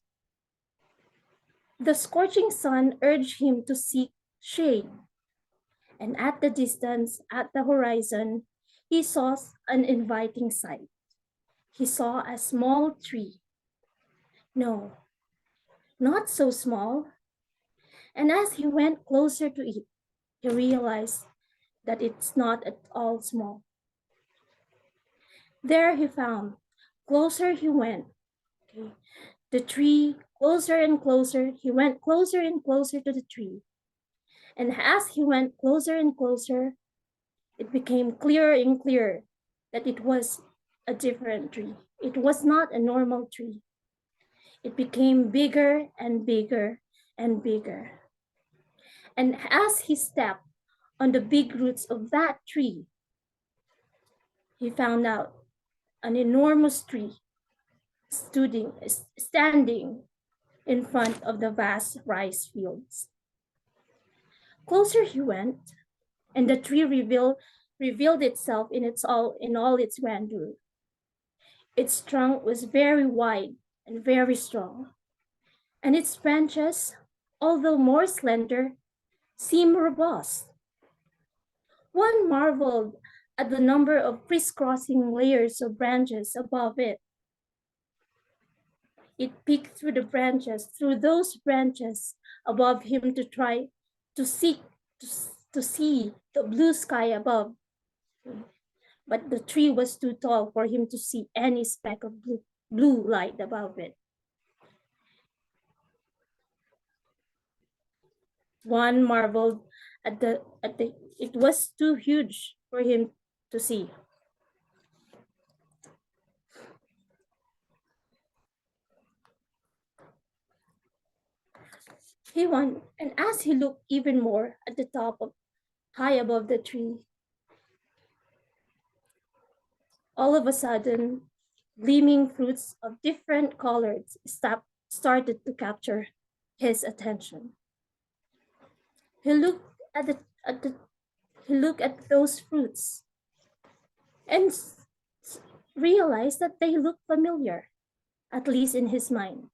the scorching sun urged him to seek shade. And at the distance, at the horizon, he saw an inviting sight. He saw a small tree. No, not so small. And as he went closer to it, he realized that it's not at all small. There he found, closer he went. Okay. The tree, closer and closer, he went closer and closer to the tree. And as he went closer and closer, it became clearer and clearer that it was a different tree. It was not a normal tree. It became bigger and bigger and bigger. And as he stepped on the big roots of that tree, he found out an enormous tree standing in front of the vast rice fields. Closer he went, and the tree revealed itself in all its grandeur. Its trunk was very wide and very strong, and its branches, although more slender, seemed robust. One marveled at the number of crisscrossing layers of branches above it. It peeked through those branches above him to try to see the blue sky above. But the tree was too tall for him to see any speck of blue light above it. One marveled at it was too huge for him to see. And as he looked even more at the top of high above the tree, all of a sudden, gleaming fruits of different colors started to capture his attention. He looked at those fruits and realized that they looked familiar, at least in his mind.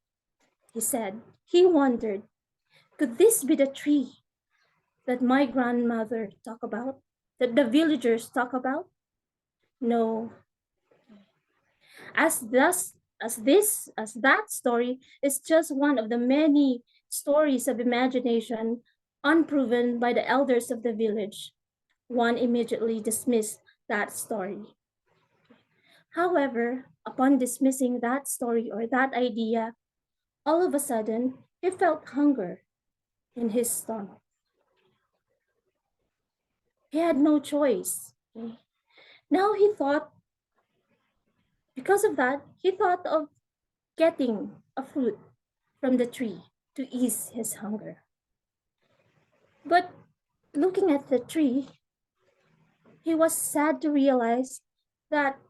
He wondered, could this be the tree that my grandmother talked about, that the villagers talk about? No. As that story is just one of the many stories of imagination unproven by the elders of the village, one immediately dismissed that story. However, upon dismissing that story or that idea, all of a sudden, he felt hunger in his stomach. He had no choice. Now because of that, he thought of getting a fruit from the tree to ease his hunger. But looking at the tree, he was sad to realize that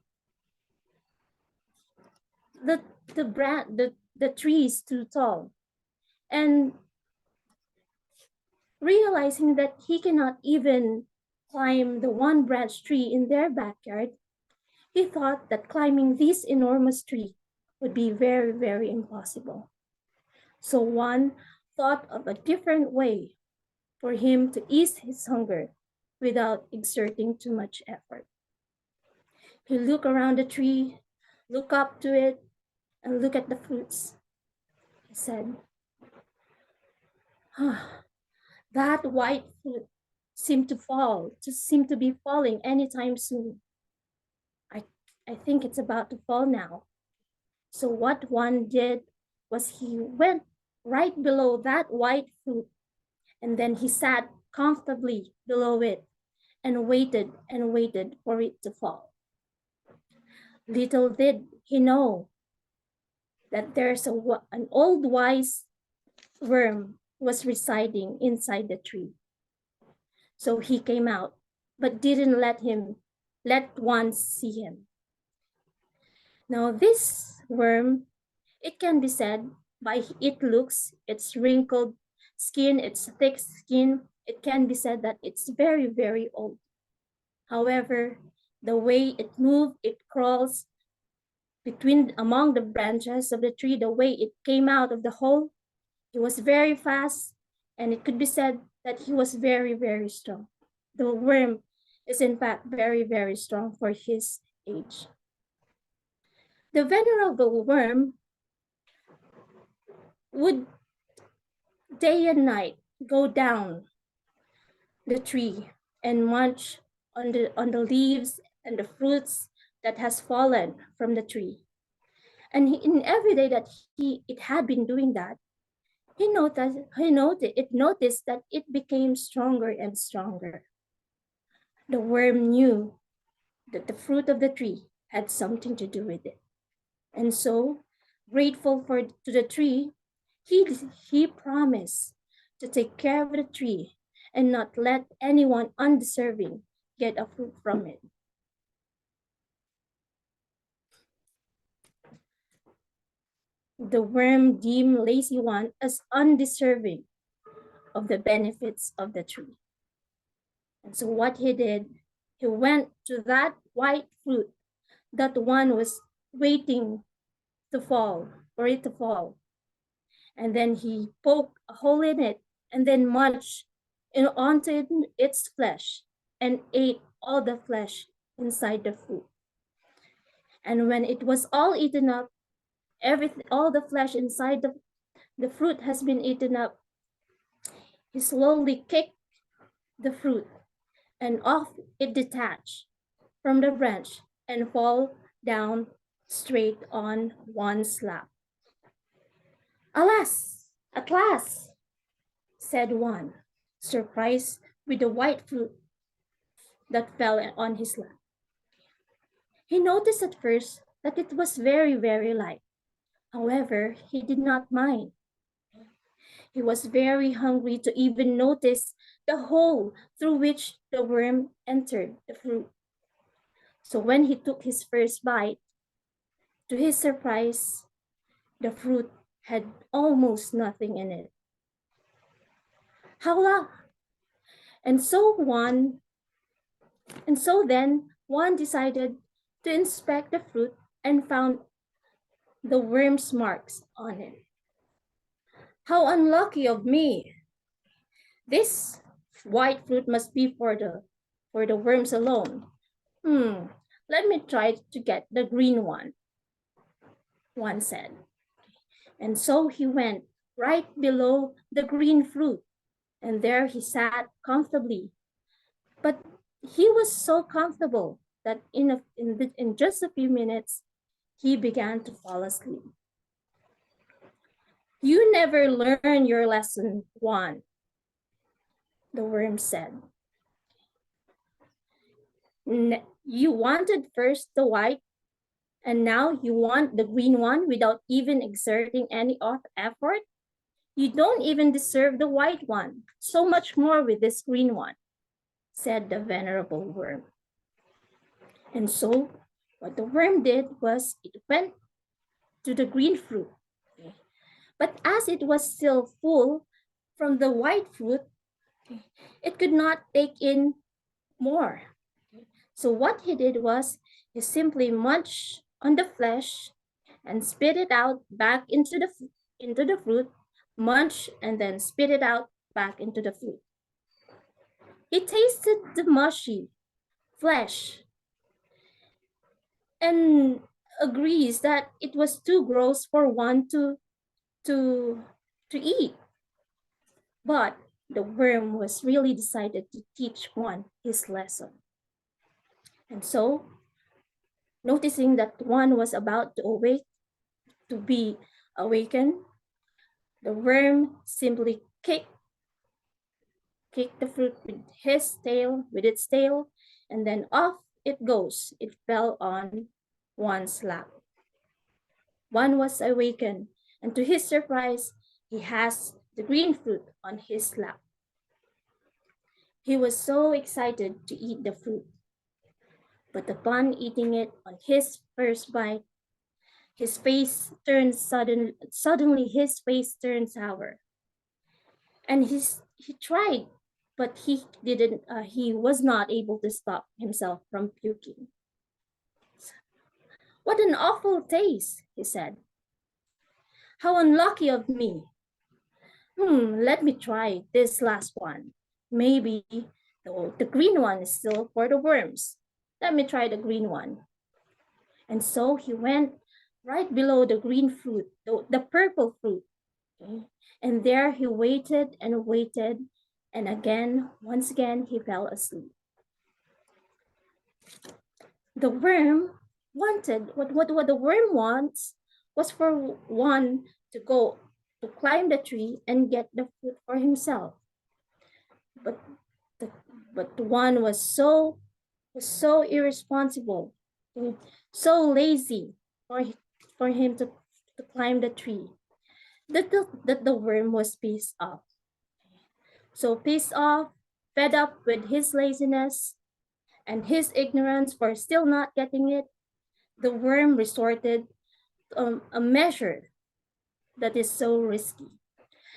the tree is too tall. And realizing that he cannot even climb the one branch tree in their backyard, he thought that climbing this enormous tree would be very, very impossible. So one thought of a different way for him to ease his hunger without exerting too much effort. He looked around the tree, look up to it, and look at the fruits. He said, that white fruit seemed to be falling anytime soon. I think it's about to fall now. So what one did was he went right below that white fruit, and then he sat comfortably below it and waited for it to fall. Little did he know that there's an old wise worm was residing inside the tree. So he came out, but didn't let one see him. Now this worm, it can be said by its looks, its wrinkled skin, its thick skin, it can be said that it's very, very old. However, the way it moves, it crawls among the branches of the tree, the way it came out of the hole, it was very fast, and it could be said that he was very, very strong. The worm is in fact very, very strong for his age. The venerable worm would day and night go down the tree and munch on the leaves and the fruits that has fallen from the tree. And in every day that it had been doing that, it noticed that it became stronger and stronger. The worm knew that the fruit of the tree had something to do with it. And so, grateful to the tree, he promised to take care of the tree and not let anyone undeserving get a fruit from it. the worm deemed lazy one as undeserving of the benefits of the tree. And so what he did, he went to that white fruit that one was waiting to fall, for it to fall. And then he poked a hole in it and then munched onto its flesh and ate all the flesh inside the fruit. And when it was all eaten up, all the flesh inside the fruit has been eaten up, he slowly kicked the fruit and off it detached from the branch and fall down straight on one's lap. Alas, at last, said one, surprised with the white fruit that fell on his lap. He noticed at first that it was very, very light. However, he did not mind. He was very hungry to even notice the hole through which the worm entered the fruit. So when he took his first bite, to his surprise, the fruit had almost nothing in it. Howla! And so then one decided to inspect the fruit and found the worm's marks on it. How unlucky of me! This white fruit must be for the worms alone. Let me try to get the green one said. And so he went right below the green fruit, and there he sat comfortably. But he was so comfortable that in just a few minutes, he began to fall asleep. You never learn your lesson, Juan, the worm said. You wanted first the white, and now you want the green one without even exerting any effort? You don't even deserve the white one, so much more with this green one, said the venerable worm. And so what the worm did was it went to the green fruit. But as it was still full from the white fruit, it could not take in more. So what he did was he simply munched on the flesh and spit it out back into the fruit, munch and then spit it out back into the fruit. He tasted the mushy flesh and agrees that it was too gross for one to eat. But the worm was really decided to teach one his lesson. And so, noticing that one was about to be awakened, the worm simply kicked the fruit with its tail, and then off it goes. It fell on one's lap. One was awakened, and to his surprise, he has the green fruit on his lap. He was so excited to eat the fruit. But upon eating it on his first bite, his face turned suddenly his face turned sour. And he tried, but he was not able to stop himself from puking. What an awful taste, he said. How unlucky of me. Let me try this last one. Maybe the green one is still for the worms. Let me try the green one. And so he went right below the green fruit, the purple fruit. Okay? And there he waited and waited. And once again, he fell asleep. The worm wanted, what the worm wants was for one to go to climb the tree and get the fruit for himself. But one was so irresponsible, so lazy for him to climb the tree that the worm was pissed off. So pissed off, fed up with his laziness and his ignorance for still not getting it, the worm resorted a measure that is so risky.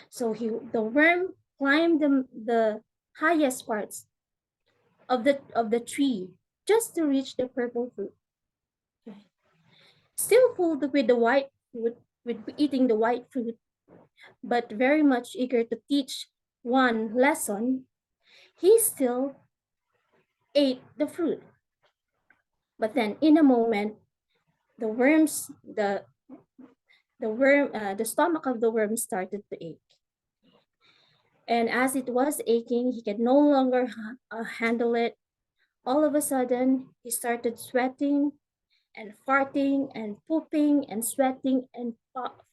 So the worm climbed the highest parts of the tree just to reach the purple fruit. Still full with the white fruit, with eating the white fruit, but very much eager to teach one lesson, he still ate the fruit. But then in a moment, the stomach of the worm started to ache. And as it was aching, he could no longer handle it. All of a sudden, he started sweating and farting and pooping and sweating and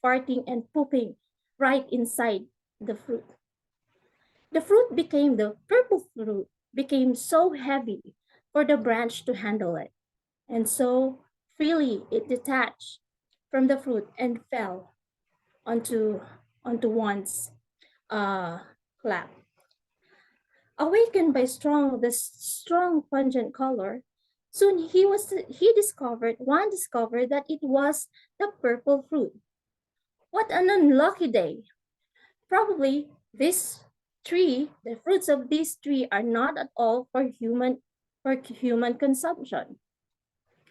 farting and pooping right inside the fruit. The purple fruit became so heavy for the branch to handle it. And so freely it detached from the fruit and fell onto one's lap. Awakened by the strong pungent color, soon one discovered that it was the purple fruit. What an unlucky day! Probably the fruits of this tree are not at all for human consumption.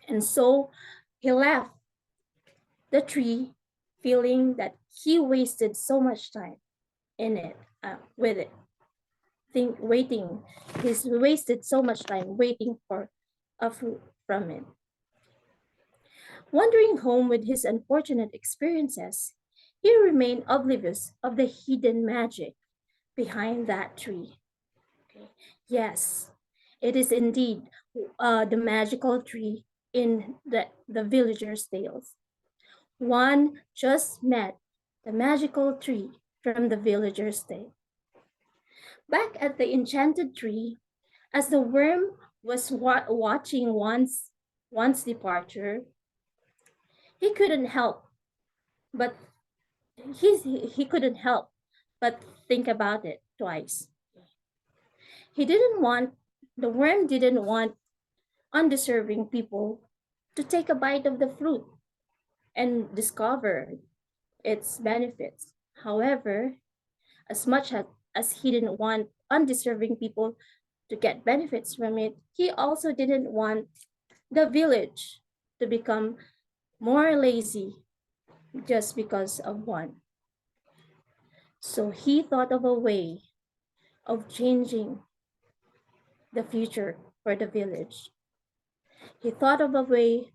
And so he left the tree feeling that he wasted so much time in it, with it. He's wasted so much time waiting for a fruit from it. Wandering home with his unfortunate experiences, he remained oblivious of the hidden magic behind that tree. Okay. Yes, it is indeed the magical tree in the villagers' tales. One just met the magical tree from the villagers' tale. Back at the enchanted tree, as the worm was watching one's departure, he couldn't help but think about it twice. The worm didn't want undeserving people to take a bite of the fruit and discover its benefits. However, as much as he didn't want undeserving people to get benefits from it, he also didn't want the village to become more lazy just because of one. So he thought of a way of changing the future for the village. He thought of a way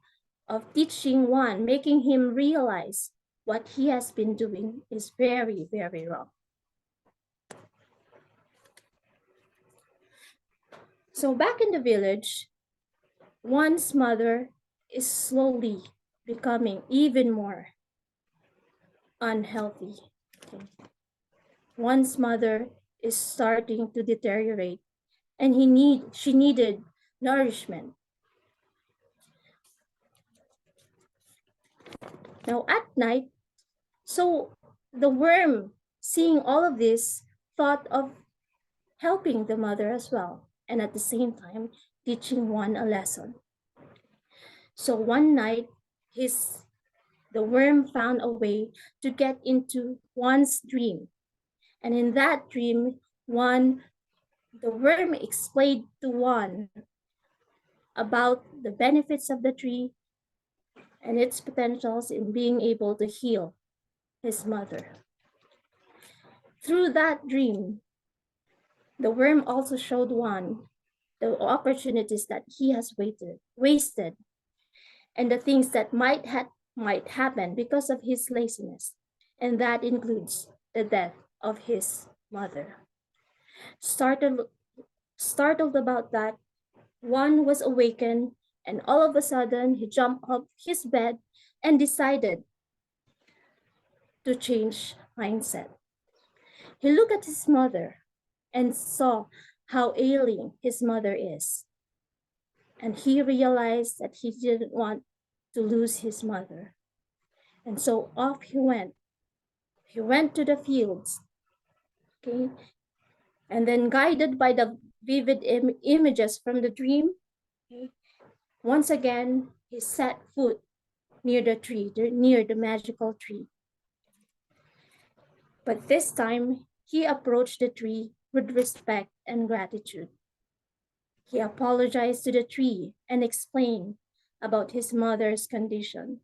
of teaching one, making him realize what he has been doing is very, very wrong. So back in the village, one's mother is slowly becoming even more unhealthy. Okay. One's mother is starting to deteriorate, and she needed nourishment. Now at night, so the worm, seeing all of this, thought of helping the mother as well, and at the same time teaching one a lesson. So one night, the worm found a way to get into one's dream. And in that dream, the worm explained to one about the benefits of the tree and its potentials in being able to heal his mother. Through that dream, the worm also showed one the opportunities that he has wasted, and the things that might happen because of his laziness, and that includes the death of his mother. Startled about that, one was awakened, and all of a sudden he jumped off his bed and decided to change mindset. He looked at his mother and saw how ailing his mother is. And he realized that he didn't want to lose his mother. And so off he went. He went to the fields, okay? And then, guided by the vivid images from the dream, okay, once again, he set foot near the tree, near the magical tree. But this time, he approached the tree with respect and gratitude. He apologized to the tree and explained about his mother's condition.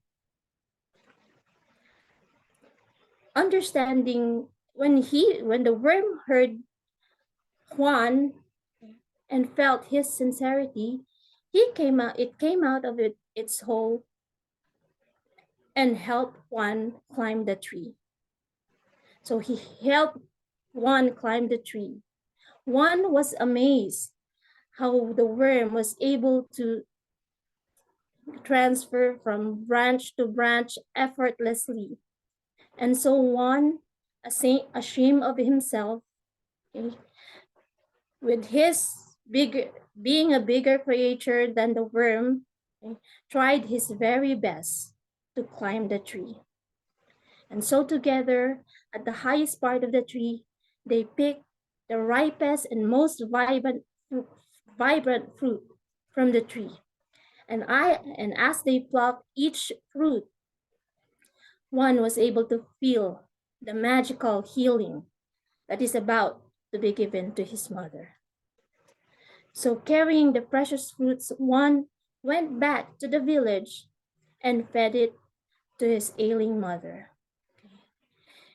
Understanding when the worm heard Juan and felt his sincerity, it came out of its hole and helped Juan climb the tree. So he helped Juan climb the tree. Juan was amazed how the worm was able to transfer from branch to branch effortlessly. And so Juan, ashamed of himself, okay, with being a bigger creature than the worm, okay, tried his very best to climb the tree. And so together, at the highest part of the tree, they picked the ripest and most vibrant fruit from the tree. And as they plucked each fruit, one was able to feel the magical healing that is about to be given to his mother. So carrying the precious fruits, one went back to the village and fed it to his ailing mother.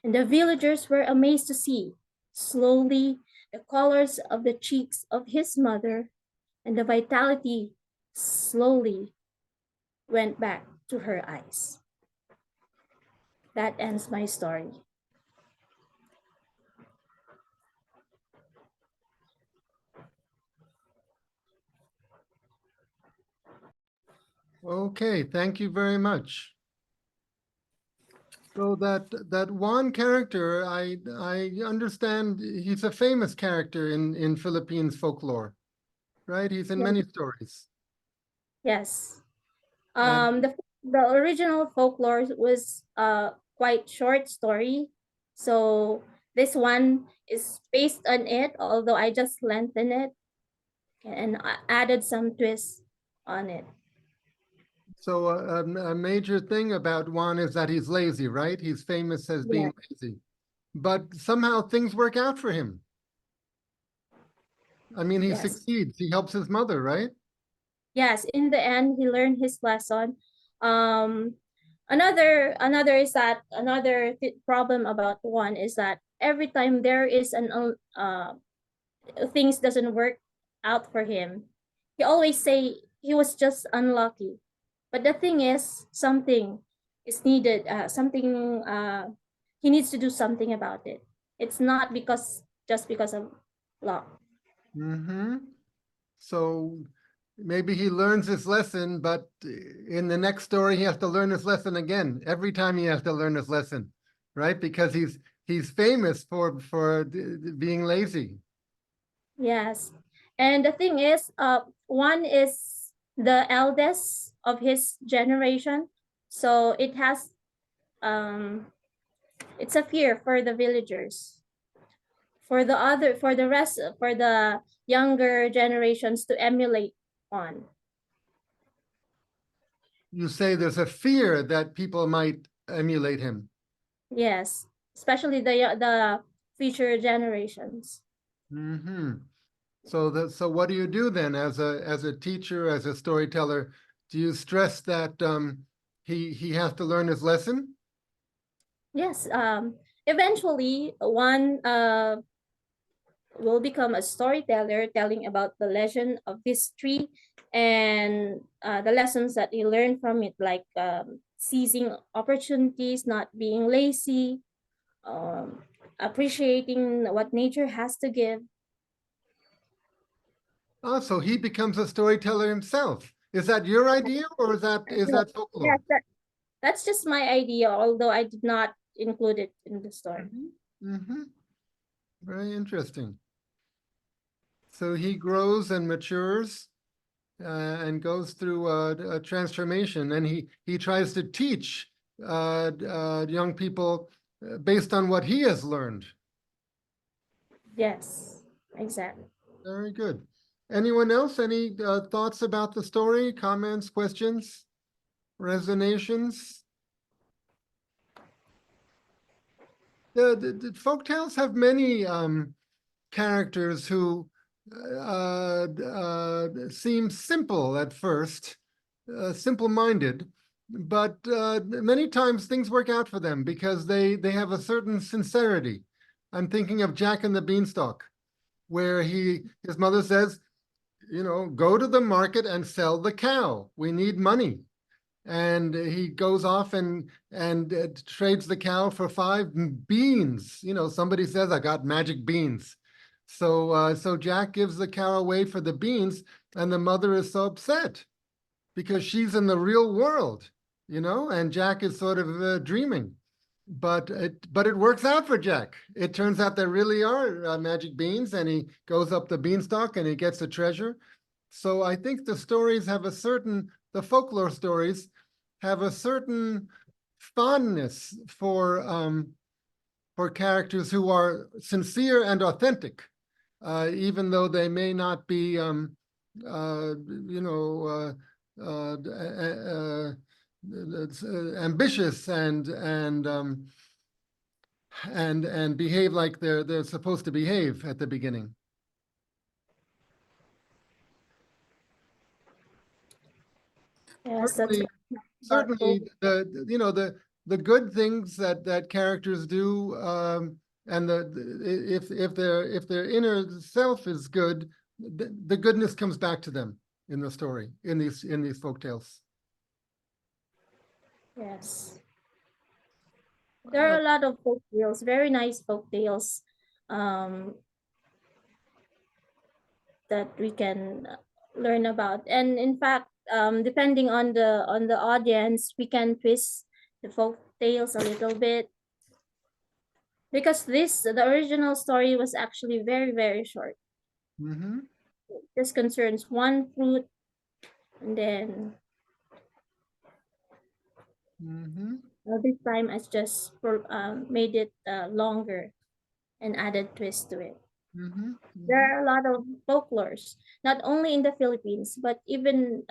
And the villagers were amazed to see slowly the colors of the cheeks of his mother and the vitality slowly went back to her eyes. That ends my story. Okay, thank you very much. So that Juan character, I understand he's a famous character in Philippines folklore, right? He's in Yes. many stories. Yes. And- The original folklore was a quite short story. So this one is based on it, although I just lengthened it and added some twists on it. So a major thing about Juan is that he's lazy, right? He's famous as being lazy, but somehow things work out for him. I mean, he Yes. succeeds. He helps his mother, right? Yes, in the end, he learned his lesson. Another is that problem about one is that every time there is things doesn't work out for him, he always say he was just unlucky. But the thing is, something is needed. He needs to do something about it. It's not just because of luck. Mm-hmm. So maybe he learns his lesson, but in the next story, he has to learn his lesson again. Every time he has to learn his lesson, right? Because he's famous for being lazy. Yes. And the thing is, one is the eldest of his generation. So it's a fear for the villagers. For the younger generations to emulate one. You say there's a fear that people might emulate him. Yes, especially the future generations. Mm-hmm. So what do you do then as a teacher, as a storyteller? Do you stress that he has to learn his lesson? Yes. Eventually, one will become a storyteller telling about the legend of this tree and the lessons that he learned from it, like seizing opportunities, not being lazy, appreciating what nature has to give. Oh, so he becomes a storyteller himself. Is that your idea, or is that folklore? Yes, that's just my idea, although I did not include it in the story. Mm-hmm. Very interesting. So he grows and matures and goes through a transformation, and he tries to teach young people based on what he has learned. Yes, exactly. Very good. Anyone else? Any thoughts about the story? Comments, questions, resonations? The folktales have many characters who seem simple at first, simple-minded, but many times things work out for them because they have a certain sincerity. I'm thinking of Jack and the Beanstalk, where his mother says, you know, go to the market and sell the cow. We need money. And he goes off and trades the cow for 5 beans. You know, somebody says, I got magic beans. So Jack gives the cow away for the beans, and the mother is so upset because she's in the real world, you know, and Jack is sort of dreaming. But it works out for Jack. It turns out there really are magic beans, and he goes up the beanstalk and he gets the treasure. So I think the stories have the folklore stories have a certain fondness for characters who are sincere and authentic, even though they may not be, ambitious and behave like they're supposed to behave at the beginning. Yes, that's Certainly the good things that characters do, and if their inner self is good, the goodness comes back to them in the story, in these folktales. Yes. There are a lot of folk tales, very nice folk tales, that we can learn about. And in fact, depending on the audience, we can twist the folk tales a little bit, because the original story was actually very, very short. Mm-hmm. This concerns one fruit, and then this time I just made it longer and added twist to it. There are a lot of folklores, not only in the Philippines, but even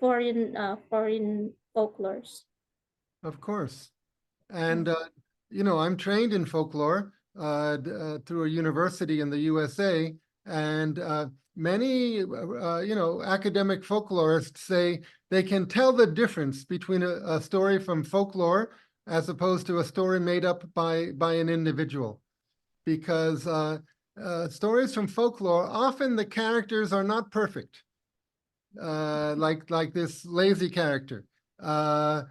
foreign folklores. Of course. And, I'm trained in folklore through a university in the USA, and many, academic folklorists say they can tell the difference between a story from folklore as opposed to a story made up by an individual. Because stories from folklore, often the characters are not perfect, like this lazy character. A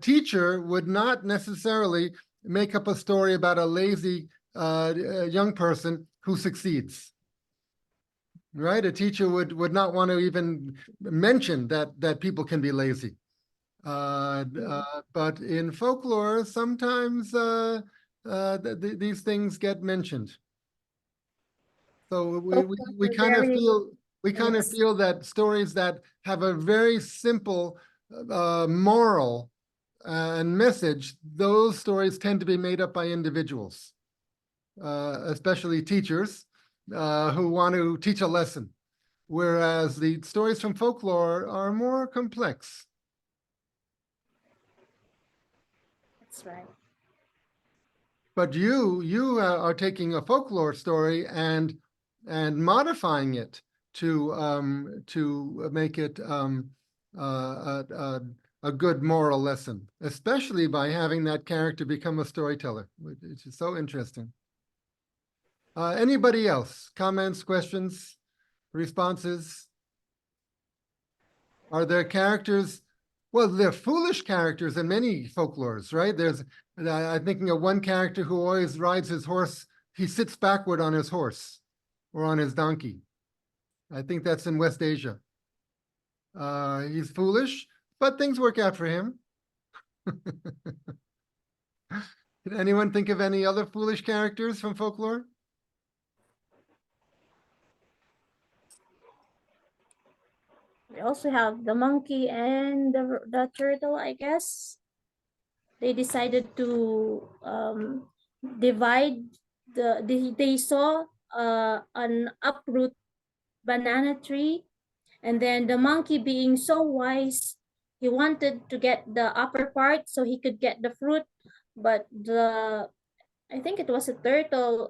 teacher would not necessarily make up a story about a lazy young person who succeeds. Right? A teacher would not want to even mention that people can be lazy. But in folklore, sometimes these things get mentioned. So we kind of feel that stories that have a very simple moral and message, those stories tend to be made up by individuals, especially teachers who want to teach a lesson, whereas the stories from folklore are more complex. That's right. But you are taking a folklore story and modifying it to make it a good moral lesson, especially by having that character become a storyteller, which is so interesting. Anybody else? Comments, questions, responses? Are there characters? Well, they're foolish characters in many folklores, right? I'm thinking of one character who always rides his horse. He sits backward on his horse or on his donkey. I think that's in West Asia. He's foolish, but things work out for him. Can anyone think of any other foolish characters from folklore? We also have the monkey and the turtle, I guess. They decided to divide they saw an uproot banana tree, and then the monkey, being so wise, he wanted to get the upper part so he could get the fruit, but I think it was a turtle.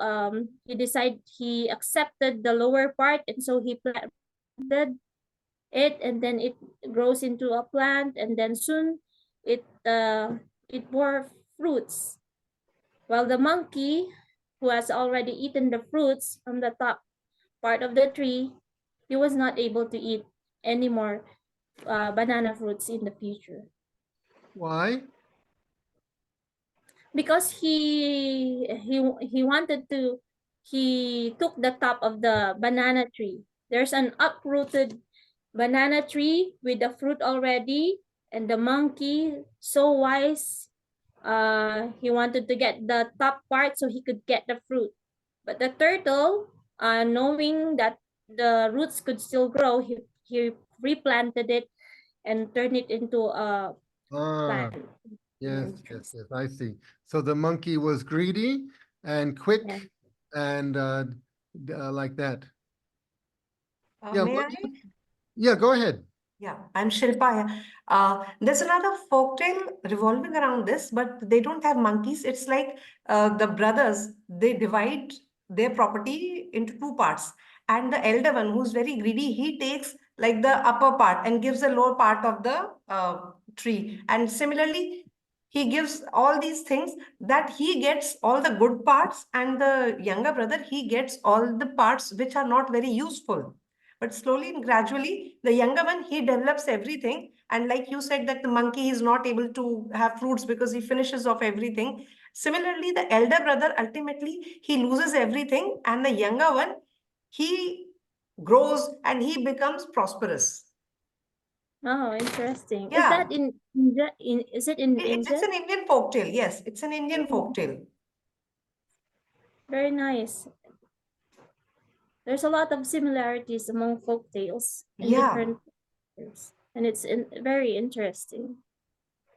He accepted the lower part, and so he planted it, and then it grows into a plant, and then soon it bore fruits. While the monkey, who has already eaten the fruits from the top part of the tree, he was not able to eat any more banana fruits in the future. Why? Because he took the top of the banana tree. There's an uprooted banana tree with the fruit already, and the monkey, so wise, he wanted to get the top part so he could get the fruit. But the turtle, knowing that the roots could still grow, he replanted it and turned it into a Ah, plant. yes, yes, yes, I see. So the monkey was greedy and quick Yeah. and like that. May what I? do yeah, go ahead. Yeah, I'm Shilpa. There's another folktale revolving around this, but they don't have monkeys. It's like the brothers, they divide their property into two parts. And the elder one, who's very greedy, he takes like the upper part and gives the lower part of the tree. And similarly, he gives all these things that he gets all the good parts, and the younger brother, he gets all the parts which are not very useful. But slowly and gradually, the younger one, he develops everything. And like you said, that the monkey is not able to have fruits because he finishes off everything. Similarly, the elder brother, ultimately, he loses everything. And the younger one, he grows and he becomes prosperous. Oh, interesting. Is Yeah. that in India? Is it in It's India? an Indian folktale. Yes, it's an Indian folktale. Very nice. There's a lot of similarities among folk tales and Yeah. different cultures, and it's very interesting.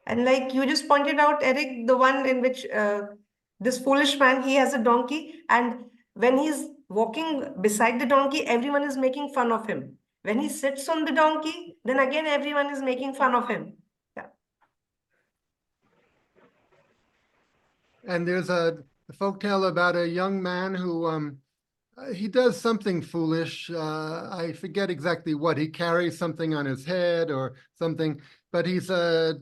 And like you just pointed out, Eric, the one in which this foolish man, he has a donkey, and when he's walking beside the donkey, everyone is making fun of him. When he sits on the donkey, then again everyone is making fun of him. Yeah. And there's a folktale about a young man who he does something foolish. I forget exactly what. He carries something on his head or something, but he's a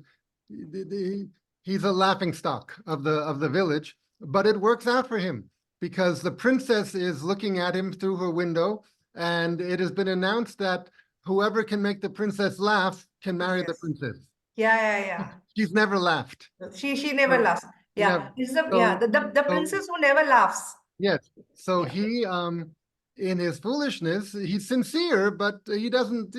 laughing stock of the village. But it works out for him because the princess is looking at him through her window, and it has been announced that whoever can make the princess laugh can marry the Yes. princess. Yeah. She's never laughed. She never laughs. Yeah. Never. It's the So- the so- princess who never laughs. Yes, so Yeah. he in his foolishness, he's sincere, but he doesn't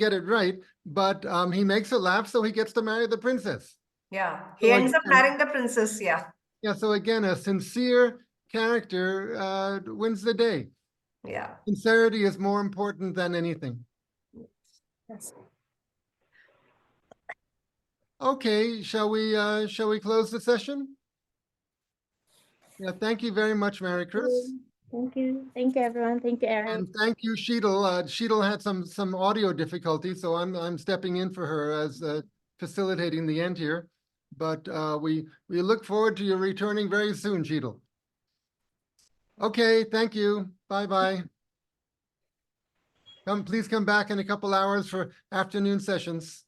get it right. But he makes her laugh, so he gets to marry the princess. Yeah. He So ends up again- marrying the princess. Yeah. Yeah, so again, a sincere character wins the day. Yeah. Sincerity is more important than anything. Yes. Okay, shall we close the session? Yeah, thank you very much, Maricris. Thank you. Thank you, everyone. Thank you, Eric. And thank you, Sheetal. Sheetal had some audio difficulties, so I'm stepping in for her as facilitating the end here. But we look forward to you returning very soon, Sheetal. Okay, thank you. Bye-bye. Please come back in a couple hours for afternoon sessions.